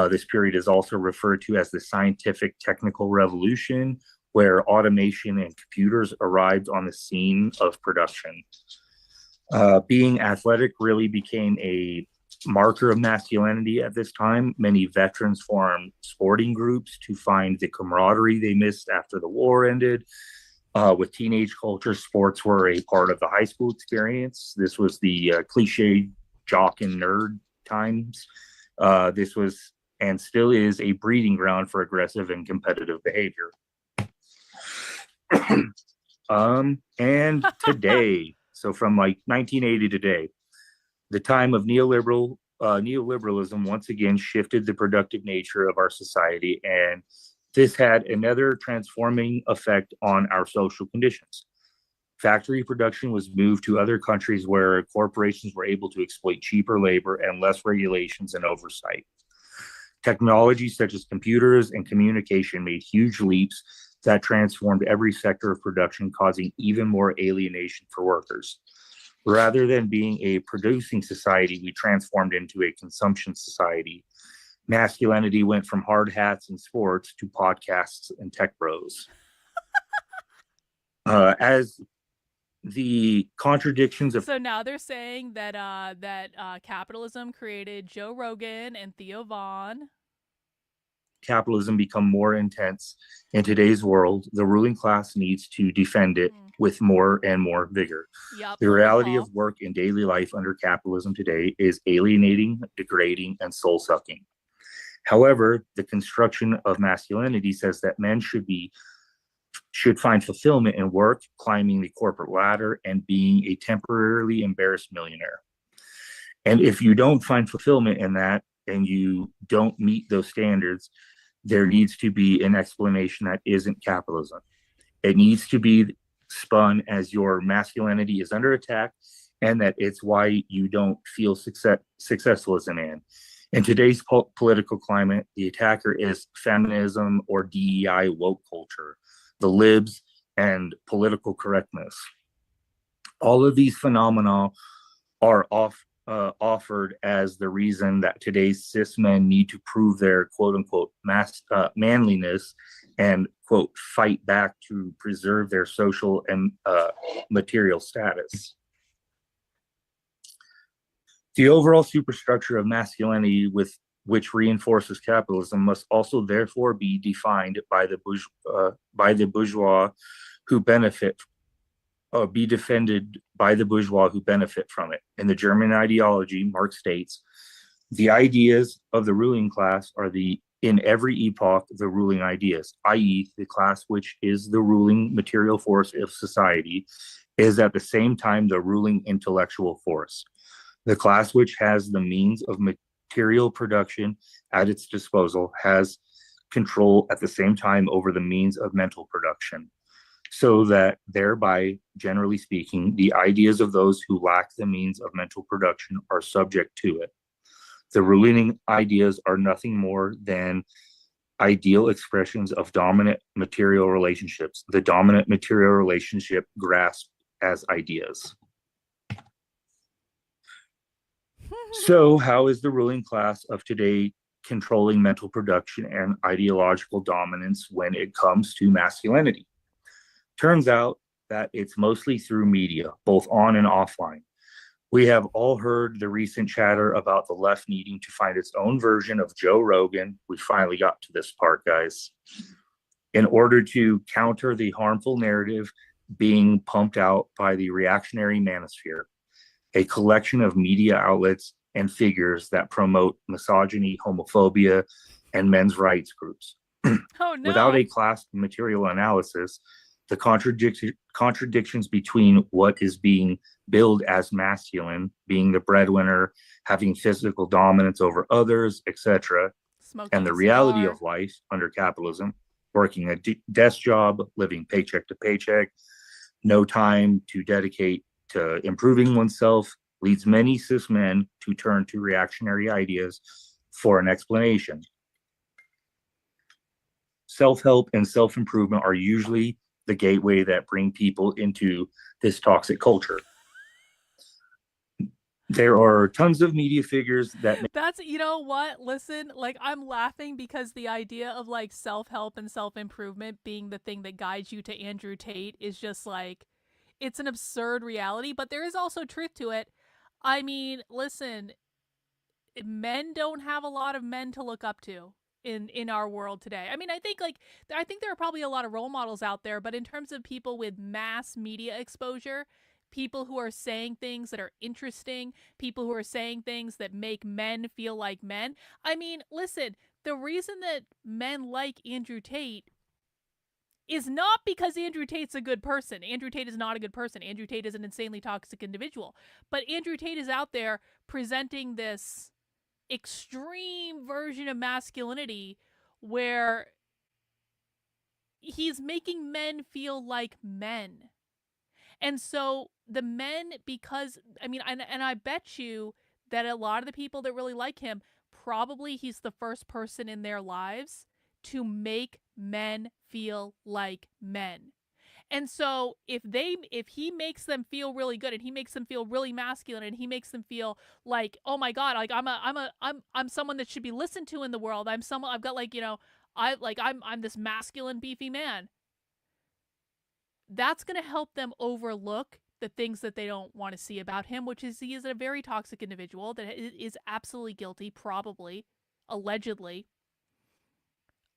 This period is also referred to as the scientific technical revolution, where automation and computers arrived on the scene of production. Being athletic really became a marker of masculinity at this time. Many veterans formed sporting groups to find the camaraderie they missed after the war ended. With teenage culture, sports were a part of the high school experience. This was the cliche jock and nerd times. This was and still is a breeding ground for aggressive and competitive behavior. And today, so from like 1980 to today, the time of neoliberalism once again shifted the productive nature of our society, and this had another transforming effect on our social conditions. Factory production was moved to other countries where corporations were able to exploit cheaper labor and less regulations and oversight. Technology such as computers and communication made huge leaps that transformed every sector of production, causing even more alienation for workers. Rather than being a producing society, we transformed into a consumption society. Masculinity went from hard hats and sports to podcasts and tech bros. As the contradictions of So now they're saying that capitalism created Joe Rogan and Theo Vaughn. Capitalism become more intense in today's world, the ruling class needs to defend it with more and more vigor. The reality of work in daily life under capitalism today is alienating, degrading, and soul-sucking. However, the construction of masculinity says that men should find fulfillment in work, climbing the corporate ladder, and being a temporarily embarrassed millionaire. And if you don't find fulfillment in that and you don't meet those standards, there needs to be an explanation that isn't capitalism. It needs to be spun as your masculinity is under attack and that it's why you don't feel successful as a man. In today's political climate, the attacker is feminism or DEI woke culture, the libs, and political correctness. All of these phenomena are offered as the reason that today's cis men need to prove their quote unquote manliness and quote fight back to preserve their social and material status. The overall superstructure of masculinity with which reinforces capitalism must also therefore be defined by the bourgeois who benefit be defended by the bourgeois who benefit from it. In the German ideology, Marx states, The ideas of the ruling class are in every epoch, the ruling ideas, i.e., the class which is the ruling material force of society is at the same time the ruling intellectual force. The class which has the means of material production at its disposal has control at the same time over the means of mental production, so that thereby, generally speaking, the ideas of those who lack the means of mental production are subject to it. The ruling ideas are nothing more than ideal expressions of dominant material relationships, the dominant material relationship grasped as ideas. So, how is the ruling class of today controlling mental production and ideological dominance when it comes to masculinity? Turns out that it's mostly through media, both on and offline. We have all heard the recent chatter about the left needing to find its own version of Joe Rogan. We finally got to this part, guys. In order to counter the harmful narrative being pumped out by the reactionary Manosphere, a collection of media outlets and figures that promote misogyny, homophobia, and men's rights groups. Oh, no. Without a class material analysis, the contradictions between what is being billed as masculine, being the breadwinner, having physical dominance over others, etc., and the reality of life under capitalism, working a desk job, living paycheck to paycheck, no time to dedicate to improving oneself, leads many cis men to turn to reactionary ideas for an explanation. Self-help and self-improvement are usually the gateway that bring people into this toxic culture. There are tons of media figures that... That's, you know what? Listen, like, I'm laughing because the idea of, like, self-help and self-improvement being the thing that guides you to Andrew Tate is just, like, it's an absurd reality, but there is also truth to it. I mean, listen, men don't have a lot of men to look up to in our world today. I mean, I think there are probably a lot of role models out there, but in terms of people with mass media exposure, people who are saying things that are interesting, people who are saying things that make men feel like men. I mean, listen, the reason that men like Andrew Tate is not because Andrew Tate's a good person. Andrew Tate is not a good person. Andrew Tate is an insanely toxic individual. But Andrew Tate is out there presenting this extreme version of masculinity where he's making men feel like men. And so the men, because, I mean, and I bet you that a lot of the people that really like him, probably he's the first person in their lives to make men feel like men. And so if he makes them feel really good and he makes them feel really masculine and he makes them feel like, oh my God, like I'm someone that should be listened to in the world. I'm someone, I've got like, you know, I'm this masculine beefy man. That's going to help them overlook the things that they don't want to see about him, which is he is a very toxic individual that is absolutely guilty, probably, allegedly,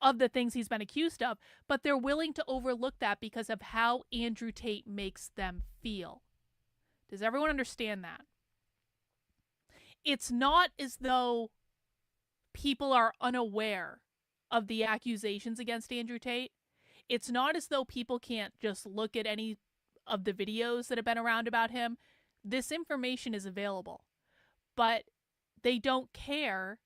of the things he's been accused of, but they're willing to overlook that because of how Andrew Tate makes them feel. Does everyone understand that? It's not as though people are unaware of the accusations against Andrew Tate. It's not as though people can't just look at any of the videos that have been around about him. This information is available, but they don't care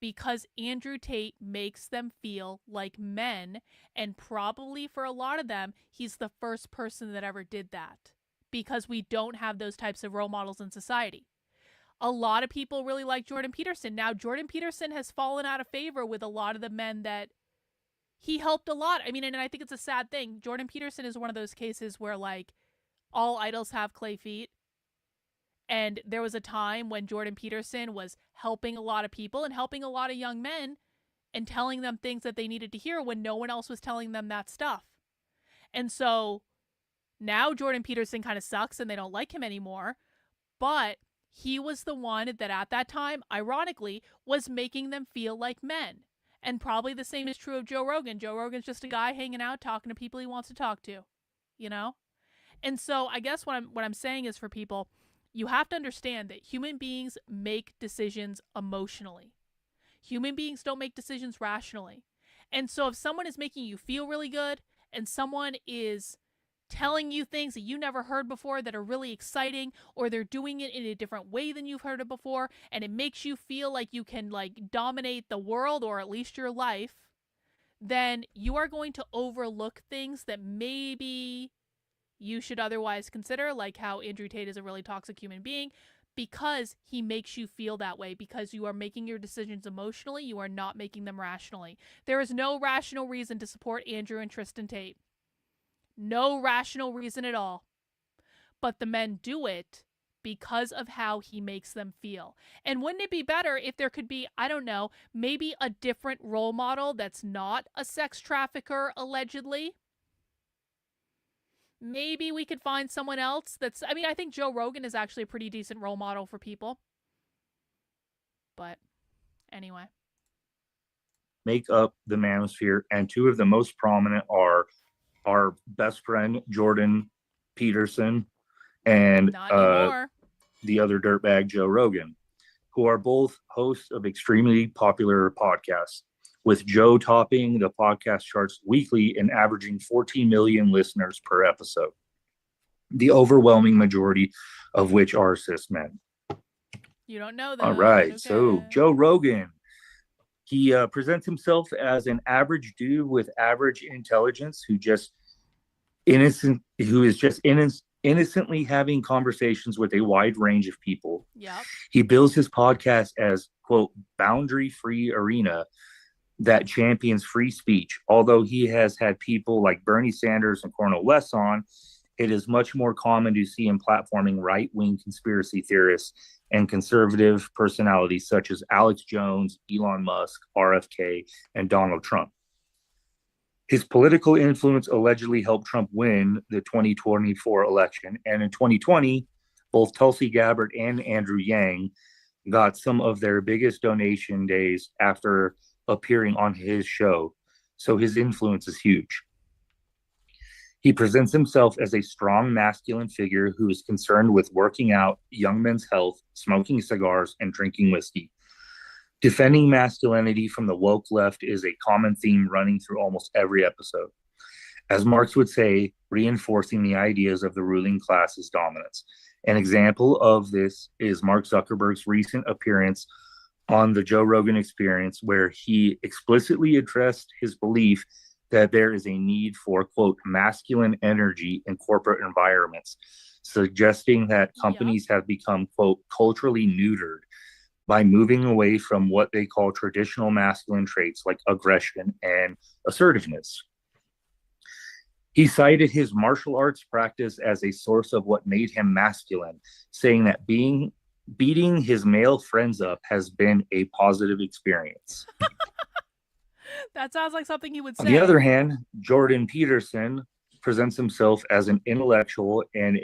because Andrew Tate makes them feel like men, and probably for a lot of them, he's the first person that ever did that because we don't have those types of role models in society. A lot of people really like Jordan Peterson. Now, Jordan Peterson has fallen out of favor with a lot of the men that he helped a lot. I mean, and I think it's a sad thing. Jordan Peterson is one of those cases where, like, all idols have clay feet. And there was a time when Jordan Peterson was helping a lot of people and helping a lot of young men and telling them things that they needed to hear when no one else was telling them that stuff. And so now Jordan Peterson kind of sucks and they don't like him anymore. But he was the one that at that time, ironically, was making them feel like men. And probably the same is true of Joe Rogan. Joe Rogan's just a guy hanging out, talking to people he wants to talk to, you know? And so I guess what I'm saying is for people, you have to understand that human beings make decisions emotionally. Human beings don't make decisions rationally. And so if someone is making you feel really good and someone is telling you things that you never heard before that are really exciting, or they're doing it in a different way than you've heard it before, and it makes you feel like you can like dominate the world or at least your life, then you are going to overlook things that maybe you should otherwise consider, like how Andrew Tate is a really toxic human being, because he makes you feel that way, because you are making your decisions emotionally, you are not making them rationally. There is no rational reason to support Andrew and Tristan Tate. No rational reason at all. But the men do it because of how he makes them feel. And wouldn't it be better if there could be, I don't know, maybe a different role model that's not a sex trafficker, allegedly? Maybe we could find someone else that's, I mean, I think Joe Rogan is actually a pretty decent role model for people. But anyway. Make up the Manosphere, and two of the most prominent are our best friend, Jordan Peterson, and the other dirtbag, Joe Rogan, who are both hosts of extremely popular podcasts, with Joe topping the podcast charts weekly and averaging 14 million listeners per episode, the overwhelming majority of which are cis men. You don't know that. All right, okay. So Joe Rogan, he presents himself as an average dude with average intelligence who is just innocently having conversations with a wide range of people. Yep. He bills his podcast as, quote, boundary-free arena that champions free speech. Although he has had people like Bernie Sanders and Cornel West on, it is much more common to see him platforming right-wing conspiracy theorists and conservative personalities such as Alex Jones, Elon Musk, RFK, and Donald Trump. His political influence allegedly helped Trump win the 2024 election, and in 2020, both Tulsi Gabbard and Andrew Yang got some of their biggest donation days after appearing on his show, so his influence is huge. He presents himself as a strong masculine figure who is concerned with working out, young men's health, smoking cigars, and drinking whiskey. Defending masculinity from the woke left is a common theme running through almost every episode. As Marx would say, reinforcing the ideas of the ruling class's dominance. An example of this is Mark Zuckerberg's recent appearance on the Joe Rogan Experience, where he explicitly addressed his belief that there is a need for, quote, masculine energy in corporate environments, suggesting that companies have become, quote, culturally neutered by moving away from what they call traditional masculine traits like aggression and assertiveness. He cited his martial arts practice as a source of what made him masculine, saying that beating his male friends up has been a positive experience. That sounds like something he would say. On the other hand, Jordan Peterson presents himself as an intellectual and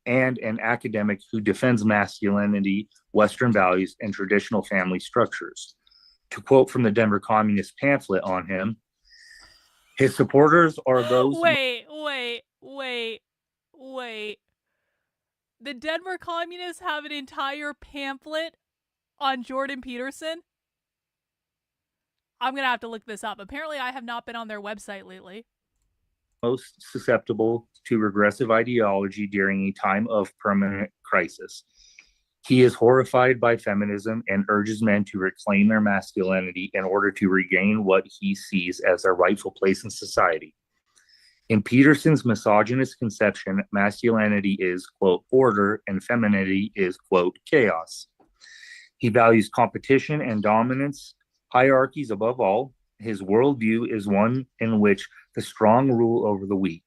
an academic who defends masculinity, Western values, and traditional family structures. To quote from the Denver Communist pamphlet on him, his supporters are those... Wait. The Denver Communists have an entire pamphlet on Jordan Peterson? I'm going to have to look this up. Apparently, I have not been on their website lately. Most susceptible to regressive ideology during a time of permanent crisis. He is horrified by feminism and urges men to reclaim their masculinity in order to regain what he sees as their rightful place in society. In Peterson's misogynist conception, masculinity is, quote, order, and femininity is, quote, chaos. He values competition and dominance, hierarchies above all. His worldview is one in which the strong rule over the weak.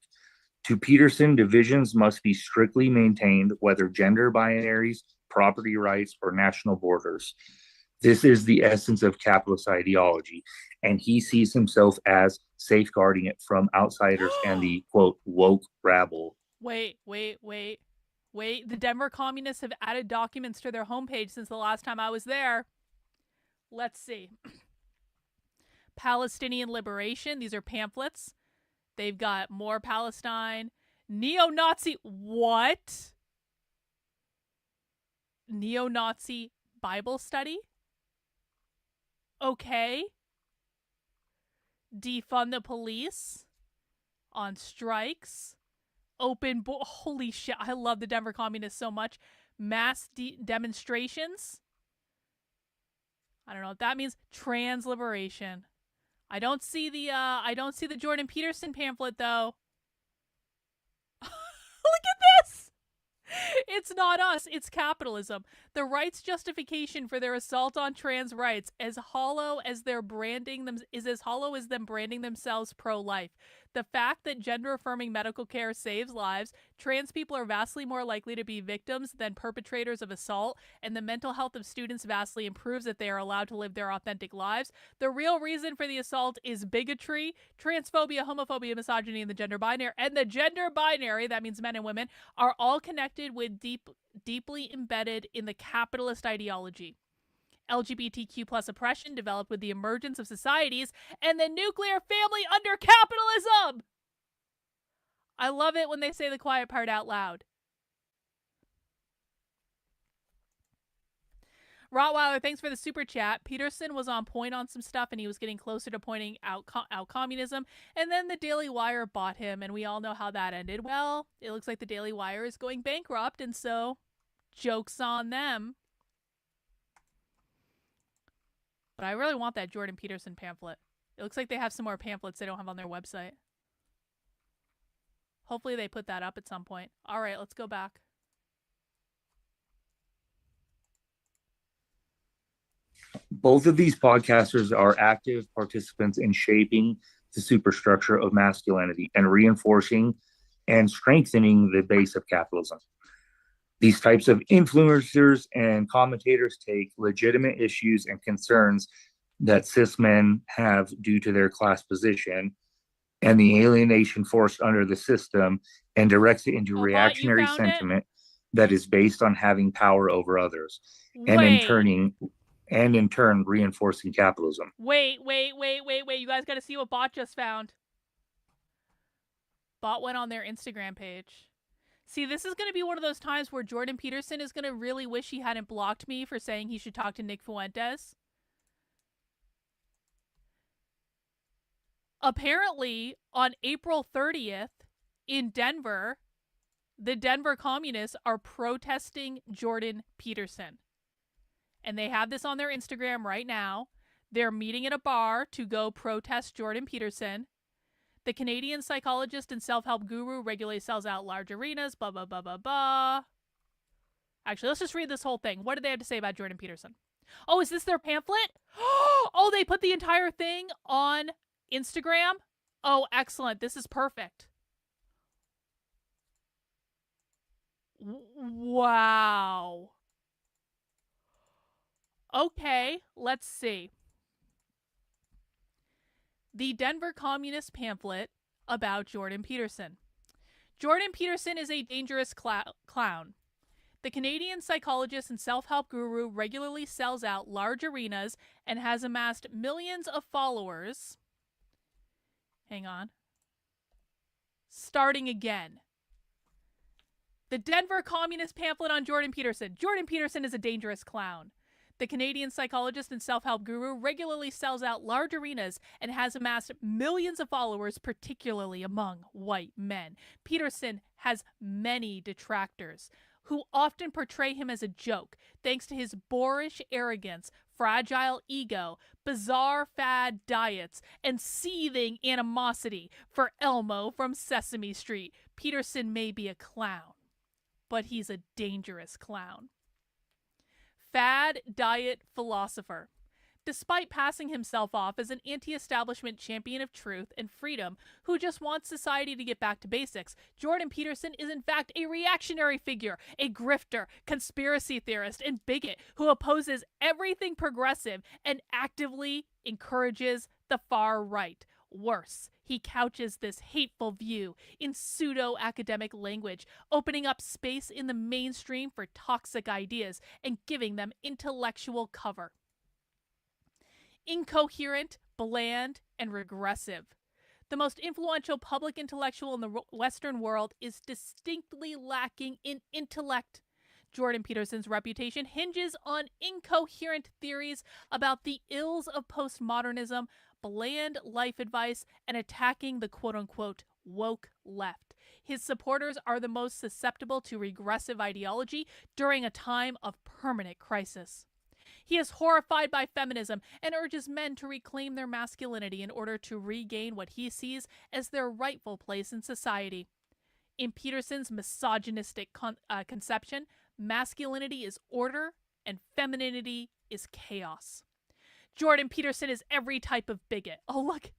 To Peterson, divisions must be strictly maintained, whether gender binaries, property rights, or national borders. This is the essence of capitalist ideology, and he sees himself as safeguarding it from outsiders and the, quote, woke rabble. Wait. The Denver Communists have added documents to their homepage since the last time I was there. Let's see. Palestinian Liberation. These are pamphlets. They've got more Palestine. Neo-Nazi. What? neo-Nazi Bible study. Okay. Defund the police. On strikes. Holy shit, I love the Denver Communists so much. Mass demonstrations. I don't know what that means. Trans liberation. I don't see the Jordan Peterson pamphlet though. Look at this! It's not us, it's capitalism. The right's justification for their assault on trans rights is as hollow as them branding themselves pro-life. The fact that gender-affirming medical care saves lives, trans people are vastly more likely to be victims than perpetrators of assault, and the mental health of students vastly improves if they are allowed to live their authentic lives. The real reason for the assault is bigotry, transphobia, homophobia, misogyny, and the gender binary. And the gender binary, that means men and women, are all connected with deeply embedded in the capitalist ideology. LGBTQ plus oppression developed with the emergence of societies and the nuclear family under capitalism. I love it when they say the quiet part out loud. Rottweiler, thanks for the super chat. Peterson was on point on some stuff and he was getting closer to pointing out communism, and then the Daily Wire bought him, and we all know how that ended. Well, it looks like the Daily Wire is going bankrupt, and so joke's on them. But I really want that Jordan Peterson pamphlet. It looks like they have some more pamphlets they don't have on their website. Hopefully they put that up at some point. All right, let's go back. Both of these podcasters are active participants in shaping the superstructure of masculinity and reinforcing and strengthening the base of capitalism. These types of influencers and commentators take legitimate issues and concerns that cis men have due to their class position and the alienation forced under the system and directs it into reactionary sentiment that is based on having power over others and in turn reinforcing capitalism. Wait. You guys got to see what Bot just found. Bot went on their Instagram page. See, this is going to be one of those times where Jordan Peterson is going to really wish he hadn't blocked me for saying he should talk to Nick Fuentes. Apparently, on April 30th in Denver, the Denver Communists are protesting Jordan Peterson. And they have this on their Instagram right now. They're meeting at a bar to go protest Jordan Peterson. The Canadian psychologist and self-help guru regularly sells out large arenas, blah, blah, blah, blah, blah. Actually, let's just read this whole thing. What do they have to say about Jordan Peterson? Oh, is this their pamphlet? Oh, they put the entire thing on Instagram? Oh, excellent. This is perfect. Wow. Okay, let's see. The Denver Communist pamphlet about Jordan Peterson. Jordan Peterson is a dangerous clown. The Canadian psychologist and self-help guru regularly sells out large arenas and has amassed millions of followers. Hang on. Starting again. The Denver Communist pamphlet on Jordan Peterson. Jordan Peterson is a dangerous clown. The Canadian psychologist and self-help guru regularly sells out large arenas and has amassed millions of followers, particularly among white men. Peterson has many detractors who often portray him as a joke, thanks to his boorish arrogance, fragile ego, bizarre fad diets, and seething animosity for Elmo from Sesame Street. Peterson may be a clown, but he's a dangerous clown. Fad diet philosopher. Despite passing himself off as an anti-establishment champion of truth and freedom who just wants society to get back to basics, Jordan Peterson is in fact a reactionary figure, a grifter, conspiracy theorist, and bigot who opposes everything progressive and actively encourages the far right. Worse, he couches this hateful view in pseudo-academic language, opening up space in the mainstream for toxic ideas and giving them intellectual cover. Incoherent, bland, and regressive. The most influential public intellectual in the Western world is distinctly lacking in intellect. Jordan Peterson's reputation hinges on incoherent theories about the ills of postmodernism, bland life advice, and attacking the quote-unquote woke left. His supporters are the most susceptible to regressive ideology during a time of permanent crisis. He is horrified by feminism and urges men to reclaim their masculinity in order to regain what he sees as their rightful place in society. In Peterson's misogynistic conception, masculinity is order and femininity is chaos. Jordan Peterson is every type of bigot. Oh, look,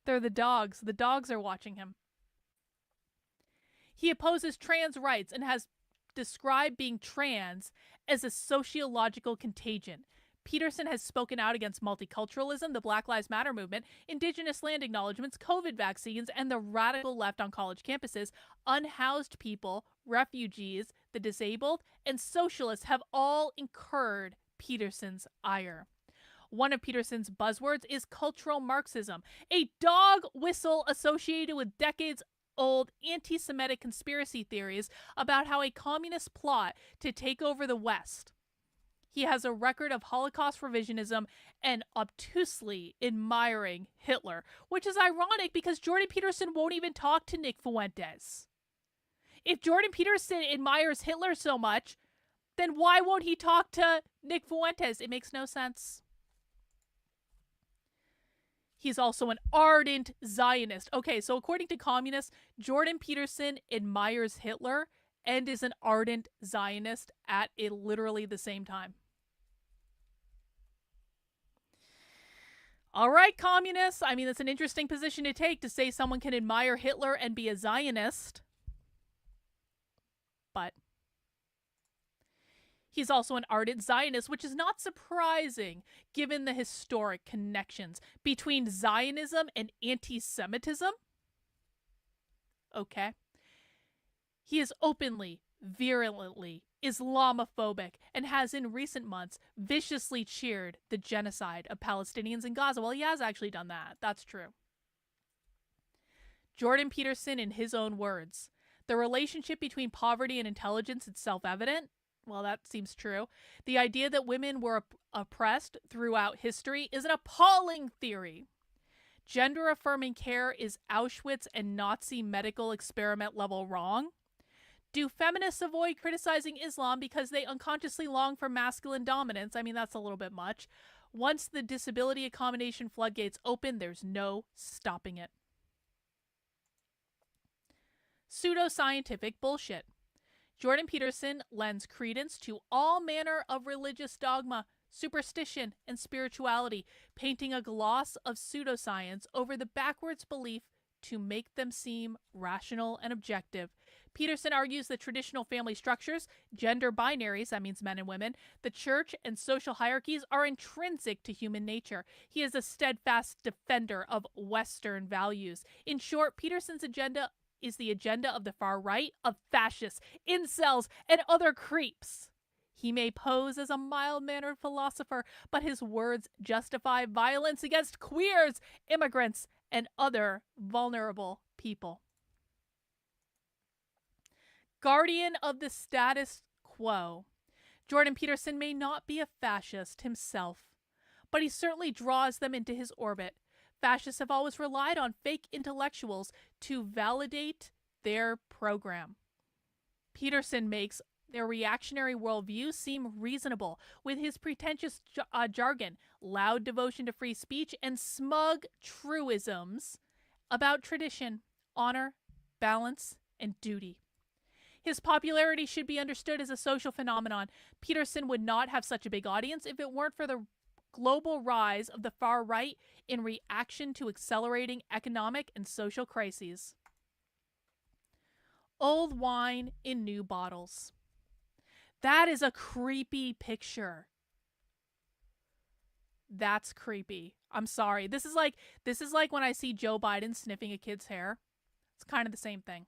they're the dogs. The dogs are watching him. He opposes trans rights and has described being trans as a sociological contagion. Peterson has spoken out against multiculturalism, the Black Lives Matter movement, indigenous land acknowledgements, COVID vaccines, and the radical left on college campuses. Unhoused people, refugees, the disabled, and socialists have all incurred Peterson's ire. One of Peterson's buzzwords is cultural Marxism, a dog whistle associated with decades-old anti-Semitic conspiracy theories about how a communist plot to take over the West. He has a record of Holocaust revisionism and obtusely admiring Hitler, which is ironic because Jordan Peterson won't even talk to Nick Fuentes. If Jordan Peterson admires Hitler so much, then why won't he talk to Nick Fuentes? It makes no sense. He's also an ardent Zionist. Okay, so according to communists, Jordan Peterson admires Hitler and is an ardent Zionist at literally the same time. All right, communists. I mean, it's an interesting position to take, to say someone can admire Hitler and be a Zionist. But he's also an ardent Zionist, which is not surprising given the historic connections between Zionism and anti-Semitism. Okay. He is openly, virulently Islamophobic and has in recent months viciously cheered the genocide of Palestinians in Gaza. Well, he has actually done that. That's true. Jordan Peterson, in his own words, the relationship between poverty and intelligence is self-evident. Well, that seems true. The idea that women were oppressed throughout history is an appalling theory. Gender-affirming care is Auschwitz and Nazi medical experiment level wrong. Do feminists avoid criticizing Islam because they unconsciously long for masculine dominance? I mean, that's a little bit much. Once the disability accommodation floodgates open, there's no stopping it. Pseudoscientific bullshit. Jordan Peterson lends credence to all manner of religious dogma, superstition, and spirituality, painting a gloss of pseudoscience over the backwards belief to make them seem rational and objective. Peterson argues that traditional family structures, gender binaries, that means men and women, the church, and social hierarchies are intrinsic to human nature. He is a steadfast defender of Western values. In short, Peterson's agenda is the agenda of the far right, of fascists, incels, and other creeps. He may pose as a mild-mannered philosopher, but his words justify violence against queers, immigrants, and other vulnerable people. Guardian of the status quo, Jordan Peterson may not be a fascist himself, but he certainly draws them into his orbit. Fascists have always relied on fake intellectuals to validate their program. Peterson makes their reactionary worldview seem reasonable with his pretentious jargon, loud devotion to free speech, and smug truisms about tradition, honor, balance, and duty. His popularity should be understood as a social phenomenon. Peterson would not have such a big audience if it weren't for the global rise of the far right in reaction to accelerating economic and social crises. Old wine in new bottles. That is a creepy picture. That's creepy. I'm sorry. This is like when I see Joe Biden sniffing a kid's hair. It's kind of the same thing.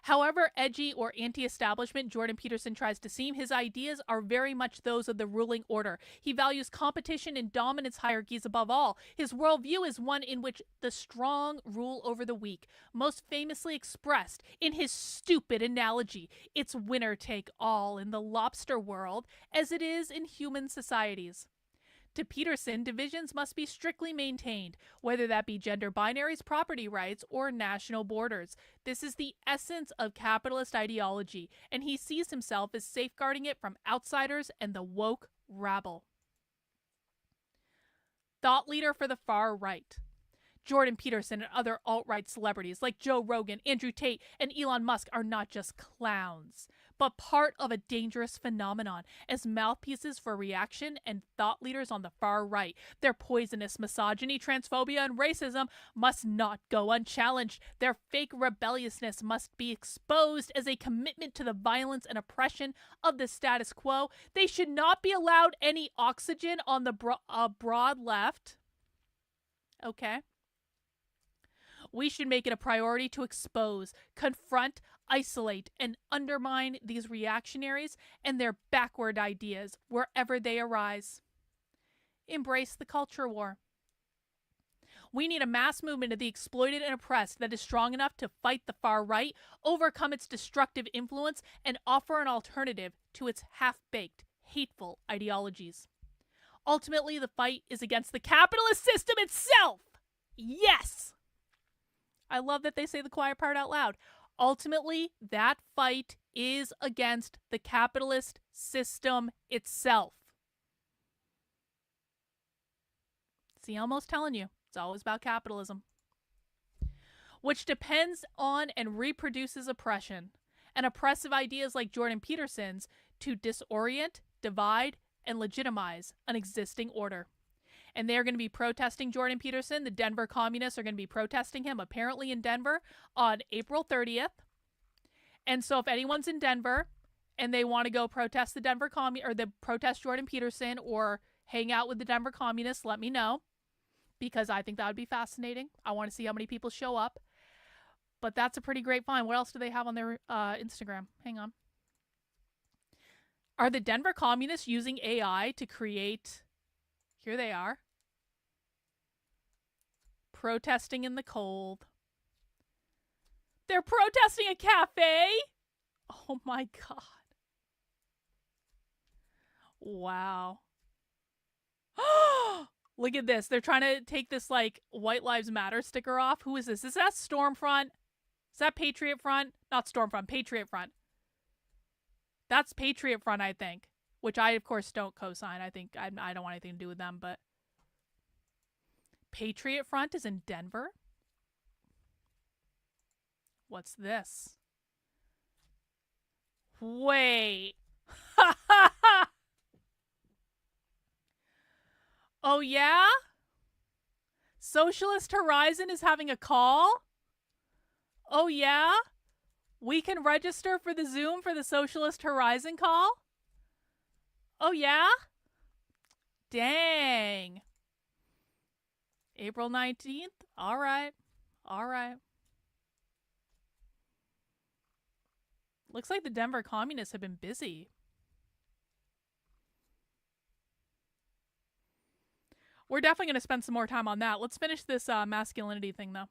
However edgy or anti-establishment Jordan Peterson tries to seem, his ideas are very much those of the ruling order. He values competition and dominance hierarchies above all. His worldview is one in which the strong rule over the weak, most famously expressed in his stupid analogy, it's winner take all in the lobster world as it is in human societies. To Peterson, divisions must be strictly maintained, whether that be gender binaries, property rights, or national borders. This is the essence of capitalist ideology, and he sees himself as safeguarding it from outsiders and the woke rabble. Thought leader for the far right. Jordan Peterson and other alt-right celebrities like Joe Rogan, Andrew Tate, and Elon Musk are not just clowns, but part of a dangerous phenomenon as mouthpieces for reaction and thought leaders on the far right. Their poisonous misogyny, transphobia, and racism must not go unchallenged. Their fake rebelliousness must be exposed as a commitment to the violence and oppression of the status quo. They should not be allowed any oxygen on the broad left. Okay. We should make it a priority to expose, confront, isolate, and undermine these reactionaries and their backward ideas wherever they arise. Embrace the culture war. We need a mass movement of the exploited and oppressed that is strong enough to fight the far right, overcome its destructive influence, and offer an alternative to its half-baked, hateful ideologies. Ultimately, the fight is against the capitalist system itself. Yes! I love that they say the quiet part out loud. Ultimately, that fight is against the capitalist system itself. See, Elmo's telling you, it's always about capitalism, which depends on and reproduces oppression and oppressive ideas like Jordan Peterson's to disorient, divide, and legitimize an existing order. And they're going to be protesting Jordan Peterson. The Denver communists are going to be protesting him, apparently in Denver, on April 30th. And so if anyone's in Denver and they want to go protest the protest Jordan Peterson or hang out with the Denver communists, let me know, because I think that would be fascinating. I want to see how many people show up. But that's a pretty great find. What else do they have on their Instagram? Hang on. Are the Denver communists using AI to create... Here they are. Protesting in the cold. They're protesting a cafe? Oh my God. Wow. Look at this. They're trying to take this like White Lives Matter sticker off. Who is this? Is that Stormfront? Is that Patriot Front? Not Stormfront, Patriot Front. That's Patriot Front, I think. Which I, of course, don't co-sign. I think I don't want anything to do with them, but Patriot Front is in Denver? What's this? Wait. Oh, yeah? Socialist Horizon is having a call? Oh, yeah? We can register for the Zoom for the Socialist Horizon call? Oh, yeah? Dang. April 19th? All right. All right. Looks like the Denver communists have been busy. We're definitely going to spend some more time on that. Let's finish this masculinity thing, though.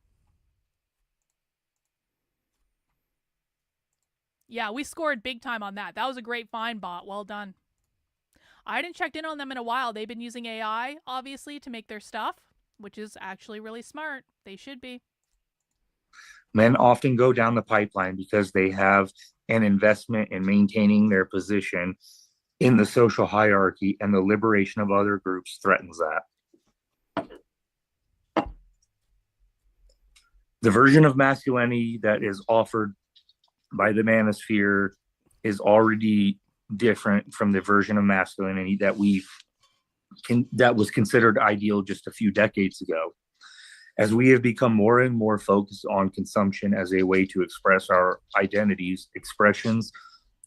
Yeah, we scored big time on that. That was a great find, bot. Well done. I hadn't checked in on them in a while. They've been using AI, obviously, to make their stuff, which is actually really smart. They should be. Men often go down the pipeline because they have an investment in maintaining their position in the social hierarchy, and the liberation of other groups threatens that. The version of masculinity that is offered by the Manosphere is already different from the version of masculinity that that was considered ideal just a few decades ago. As we have become more and more focused on consumption as a way to express our identities, expressions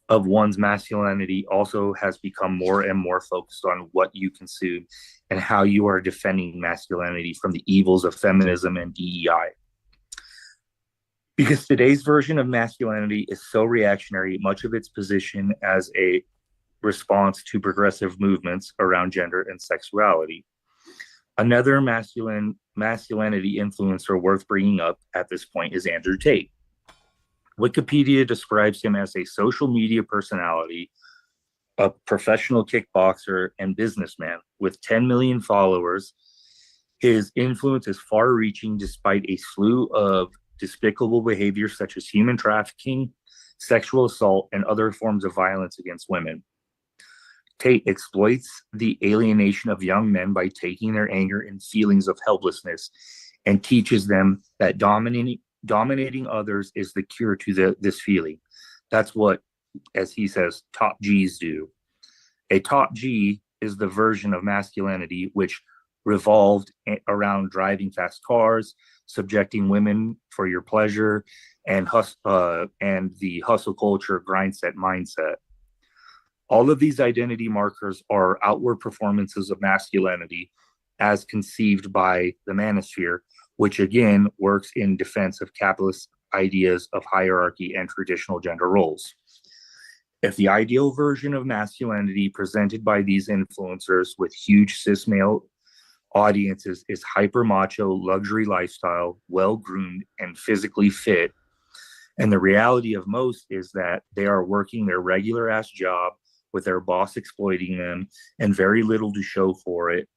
of one's masculinity also has become more and more focused on what you consume and how you are defending masculinity from the evils of feminism and DEI. Because today's version of masculinity is so reactionary, much of its position as a response to progressive movements around gender and sexuality. Another masculinity influencer worth bringing up at this point is Andrew Tate. Wikipedia describes him as a social media personality, a professional kickboxer, and businessman with 10 million followers. His influence is far-reaching despite a slew of despicable behaviors such as human trafficking, sexual assault, and other forms of violence against women. Tate exploits the alienation of young men by taking their anger and feelings of helplessness and teaches them that dominating others is the cure to this feeling. That's what, as he says, top Gs do. A top G is the version of masculinity which revolved around driving fast cars, subjecting women for your pleasure, and the hustle culture grindset mindset. All of these identity markers are outward performances of masculinity as conceived by the Manosphere, which again works in defense of capitalist ideas of hierarchy and traditional gender roles. If the ideal version of masculinity presented by these influencers with huge cis male audiences is hyper macho luxury lifestyle, well-groomed and physically fit, and the reality of most is that they are working their regular ass job with their boss exploiting them and very little to show for it,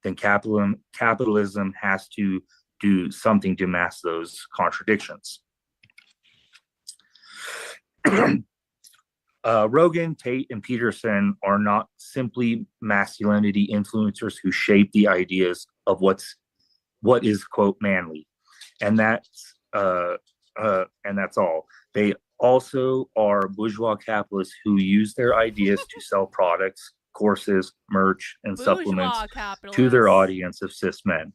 then capitalism has to do something to mask those contradictions. Rogan, Tate, and Peterson are not simply masculinity influencers who shape the ideas of what is quote manly, and that's all. They also are bourgeois capitalists who use their ideas to sell products, courses, merch, and supplements to their audience of cis men.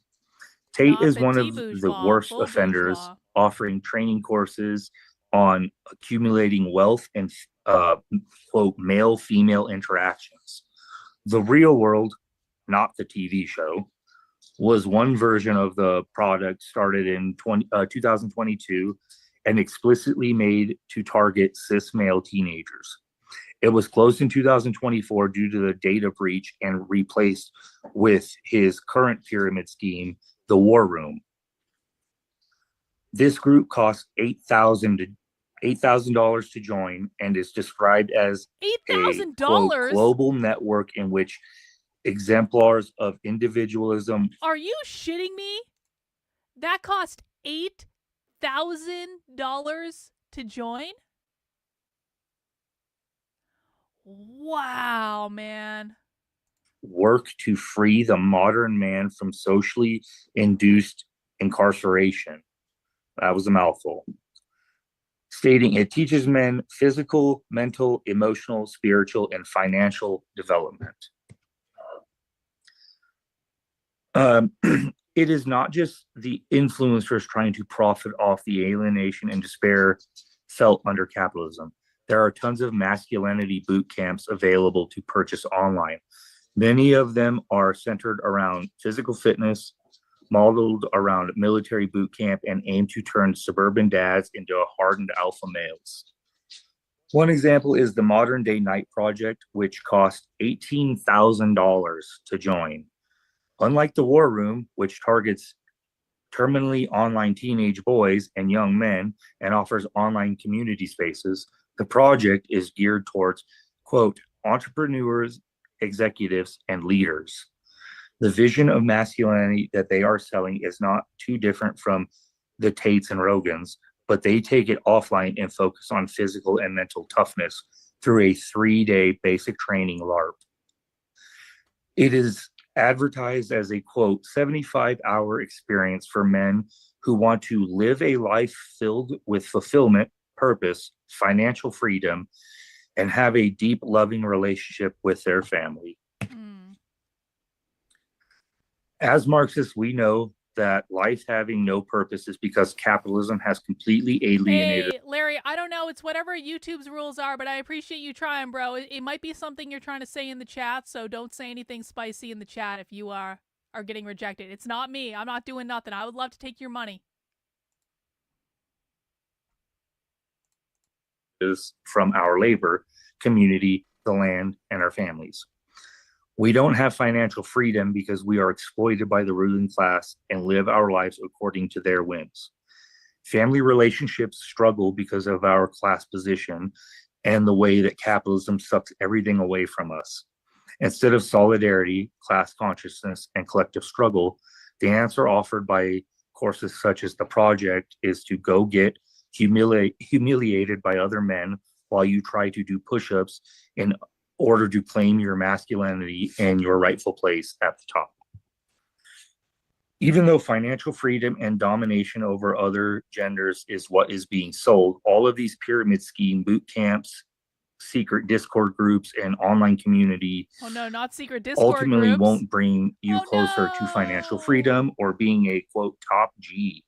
Tate is one of the worst offenders, offering training courses on accumulating wealth and quote male-female interactions. The Real World, not the TV show, was one version of the product started in 2022 and explicitly made to target cis male teenagers. It was closed in 2024 due to the data breach and replaced with his current pyramid scheme, the War Room. This group costs $8,000 to join and is described as a quote, global network in which exemplars of individualism. Are you shitting me? That cost $8,000 to join? Wow, man. Work to free the modern man from socially induced incarceration. That was a mouthful. Stating it teaches men physical, mental, emotional, spiritual, and financial development. It is not just the influencers trying to profit off the alienation and despair felt under capitalism. There are tons of masculinity boot camps available to purchase online. Many of them are centered around physical fitness, modeled around military boot camp, and aim to turn suburban dads into hardened alpha males. One example is the Modern Day Night Project, which cost $18,000 to join. Unlike the War Room, which targets terminally online teenage boys and young men and offers online community spaces, the project is geared towards, quote, entrepreneurs, executives, and leaders. The vision of masculinity that they are selling is not too different from the Tates and Rogans, but they take it offline and focus on physical and mental toughness through a 3-day basic training LARP. It is advertised as a, quote, 75-hour experience for men who want to live a life filled with fulfillment, purpose, financial freedom, and have a deep, loving relationship with their family. As Marxists, we know that life having no purpose is because capitalism has completely alienated. Hey, Larry, I don't know. It's whatever YouTube's rules are, but I appreciate you trying, bro. It might be something you're trying to say in the chat, so don't say anything spicy in the chat if you are getting rejected. It's not me. I'm not doing nothing. I would love to take your money. from our labor, community, the land, and our families. We don't have financial freedom because we are exploited by the ruling class and live our lives according to their whims. Family relationships struggle because of our class position and the way that capitalism sucks everything away from us. Instead of solidarity, class consciousness, and collective struggle, the answer offered by courses such as the Project is to go get humiliated by other men while you try to do push-ups in order to claim your masculinity and your rightful place at the top. Even though financial freedom and domination over other genders is what is being sold, all of these pyramid scheme boot camps, secret Discord groups, and online community not secret Discord ultimately groups. won't bring you closer to financial freedom or being a, quote, top G.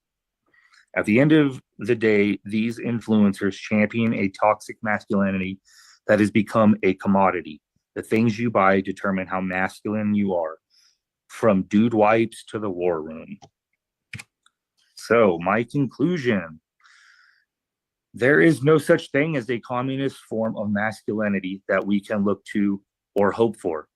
At the end of the day, these influencers champion a toxic masculinity that has become a commodity. The things you buy determine how masculine you are, from dude wipes to the war room. So, my conclusion: there is no such thing as a communist form of masculinity that we can look to or hope for.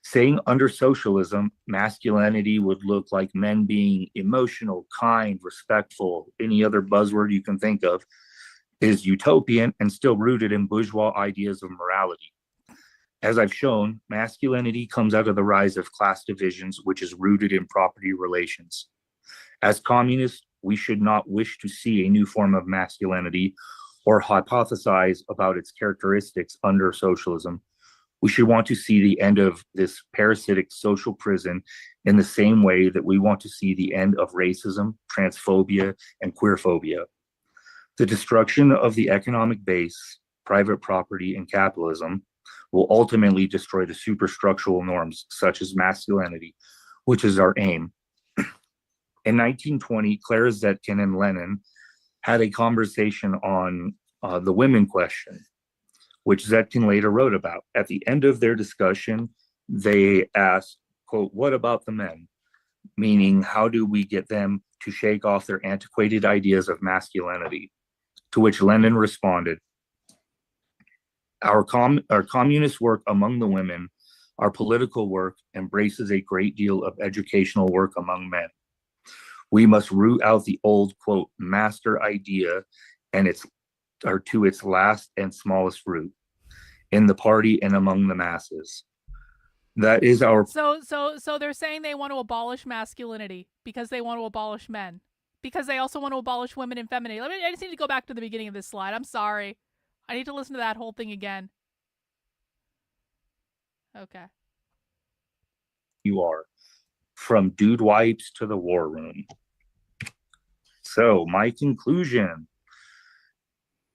Saying under socialism, masculinity would look like men being emotional, kind, respectful, any other buzzword you can think of, is utopian and still rooted in bourgeois ideas of morality. As I've shown, masculinity comes out of the rise of class divisions, which is rooted in property relations. As communists, we should not wish to see a new form of masculinity or hypothesize about its characteristics under socialism. We should want to see the end of this parasitic social prison in the same way that we want to see the end of racism, transphobia, and queerphobia. The destruction of the economic base, private property, and capitalism will ultimately destroy the superstructural norms such as masculinity, which is our aim. In 1920, Clara Zetkin and Lenin had a conversation on the women question, which Zetkin later wrote about. At the end of their discussion, they asked, quote, "What about the men?" Meaning, how do we get them to shake off their antiquated ideas of masculinity? To which Lenin responded, Our communist work among the women, our political work embraces a great deal of educational work among men. We must root out the old, quote, master idea and to its last and smallest root, in the party and among the masses. That is our... So they're saying they want to abolish masculinity because they want to abolish men. Because they also want to abolish women and femininity. I just need to go back to the beginning of this slide. I'm sorry. I need to listen to that whole thing again. Okay. You are. From dude wipes to the war room. So, my conclusion: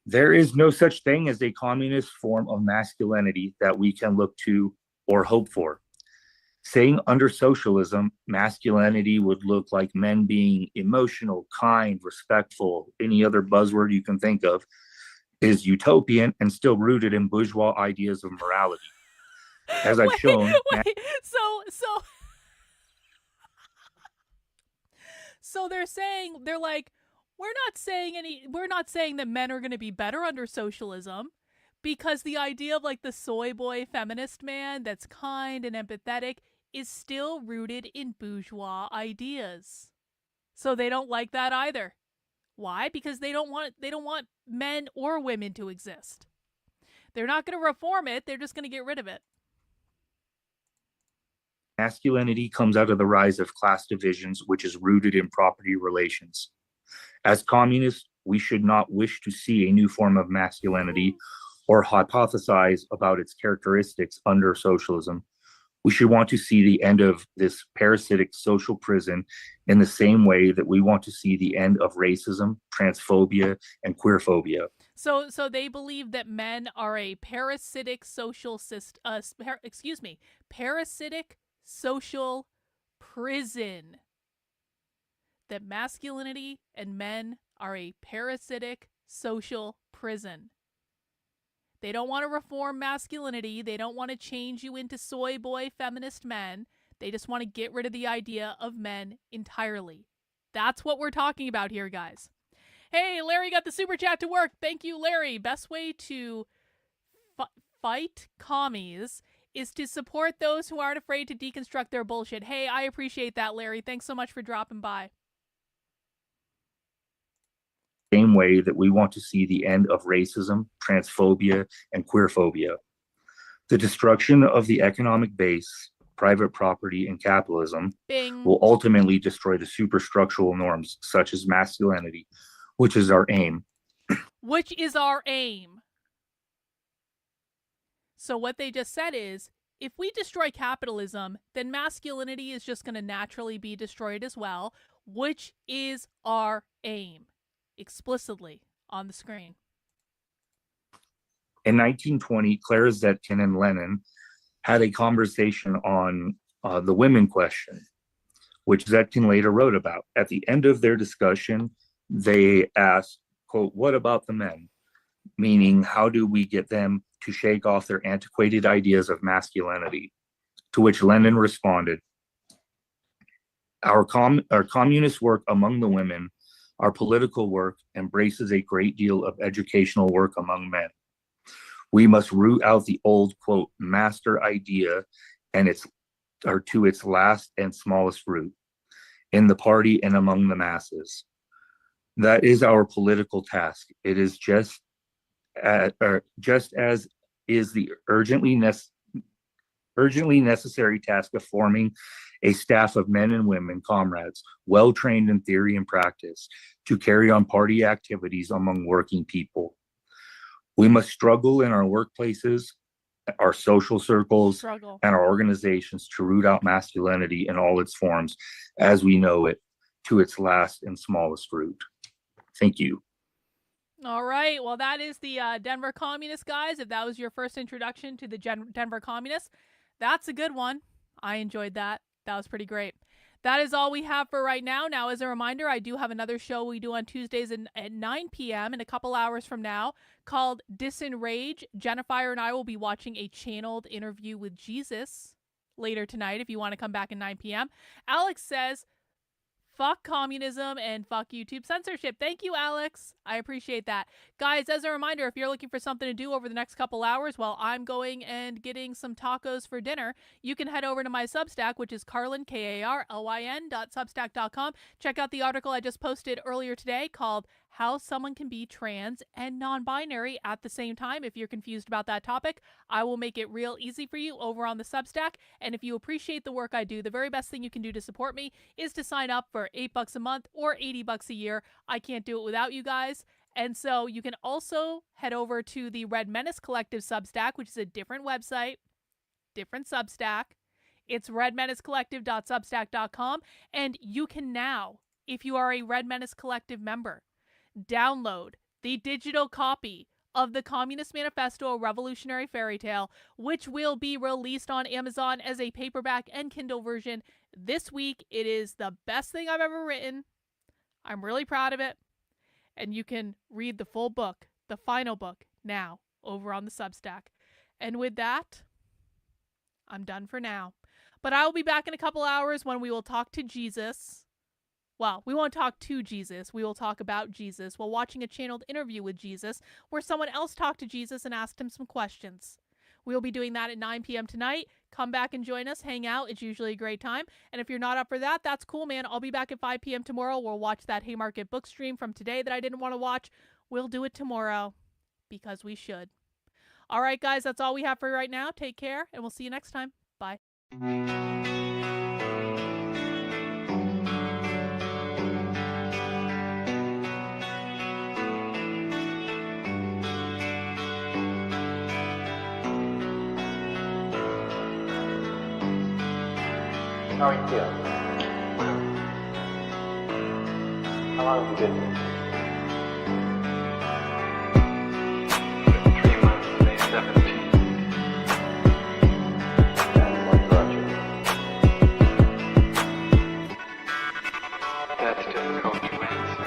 there is no such thing as a communist form of masculinity that we can look to or hope for. Saying under socialism, masculinity would look like men being emotional, kind, respectful, any other buzzword you can think of, is utopian and still rooted in bourgeois ideas of morality. As I've shown... So they're saying, they're like, we're not saying that men are going to be better under socialism, because the idea of like the soy boy feminist man that's kind and empathetic is still rooted in bourgeois ideas. So they don't like that either. Why? Because they don't want men or women to exist. They're not going to reform it, they're just going to get rid of it. Masculinity comes out of the rise of class divisions, which is rooted in property relations. As communists, we should not wish to see a new form of masculinity or hypothesize about its characteristics under socialism. We should want to see the end of this parasitic social prison in the same way that we want to see the end of racism, transphobia, and queerphobia. So they believe that men are a parasitic social parasitic social prison. That masculinity and men are a parasitic social prison. They don't want to reform masculinity. They don't want to change you into soy boy feminist men. They just want to get rid of the idea of men entirely. That's what we're talking about here, guys. Hey, Larry got the super chat to work. Thank you, Larry. Best way to fight commies is to support those who aren't afraid to deconstruct their bullshit. Hey, I appreciate that, Larry. Thanks so much for dropping by. Same way that we want to see the end of racism, transphobia, and queerphobia. The destruction of the economic base, private property, and capitalism will ultimately destroy the superstructural norms such as masculinity, which is our aim. Which is our aim. So what they just said is, if we destroy capitalism, then masculinity is just going to naturally be destroyed as well, which is our aim. Explicitly on the screen. In 1920, Clara Zetkin and Lenin had a conversation on the women question, which Zetkin later wrote about. At the end of their discussion, they asked, quote, "What about the men?" Meaning, how do we get them to shake off their antiquated ideas of masculinity? To which Lenin responded, our communist work among the women, our political work embraces a great deal of educational work among men. We must root out the old, quote, master idea to its last and smallest root, in the party and among the masses. That is our political task. It is just as is the urgently necessary task of forming a staff of men and women comrades, well trained in theory and practice, to carry on party activities among working people. We must struggle in our workplaces, our social circles, and our organizations to root out masculinity in all its forms as we know it, to its last and smallest root. Thank you. All right. Well, that is the Denver Communists, guys. If that was your first introduction to the Denver Communists, that's a good one. I enjoyed that. That was pretty great. That is all we have for right now. Now, as a reminder, I do have another show we do on Tuesdays at 9 p.m. in a couple hours from now called Disenrage. Jennifer and I will be watching a channeled interview with Jesus later tonight if you want to come back at 9 p.m. Alex says, fuck communism and fuck YouTube censorship. Thank you, Alex. I appreciate that. Guys, as a reminder, if you're looking for something to do over the next couple hours while I'm going and getting some tacos for dinner, you can head over to my Substack, which is Karlyn, Karlyn.substack.com. Check out the article I just posted earlier today called How Someone Can Be Trans and Non-Binary at the Same Time. If you're confused about that topic, I will make it real easy for you over on the Substack. And if you appreciate the work I do, the very best thing you can do to support me is to sign up for $8 a month or $80 a year. I can't do it without you guys. And so you can also head over to the Red Menace Collective Substack, which is a different website, different Substack. It's redmenacecollective.substack.com. And you can now, if you are a Red Menace Collective member, download the digital copy of the Communist Manifesto, A Revolutionary Fairy Tale, which will be released on Amazon as a paperback and Kindle version this week. It is the best thing I've ever written. I'm really proud of it. And you can read the full book, the final book, now over on the Substack. And with that, I'm done for now. But I will be back in a couple hours when we will talk to Jesus. Well, we won't talk to Jesus. We will talk about Jesus while watching a channeled interview with Jesus where someone else talked to Jesus and asked him some questions. We'll be doing that at 9 p.m. tonight. Come back and join us. Hang out. It's usually a great time. And if you're not up for that, that's cool, man. I'll be back at 5 p.m. tomorrow. We'll watch that Haymarket book stream from today that I didn't want to watch. We'll do it tomorrow because we should. All right, guys, that's all we have for right now. Take care, and we'll see you next time. Bye. How are you feeling? How long have you been here? 3 months, May 17th. And what brought you? That's difficult to answer.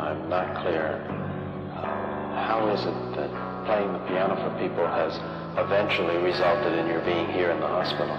I'm not clear. How is it that playing the piano for people has eventually resulted in your being here in the hospital?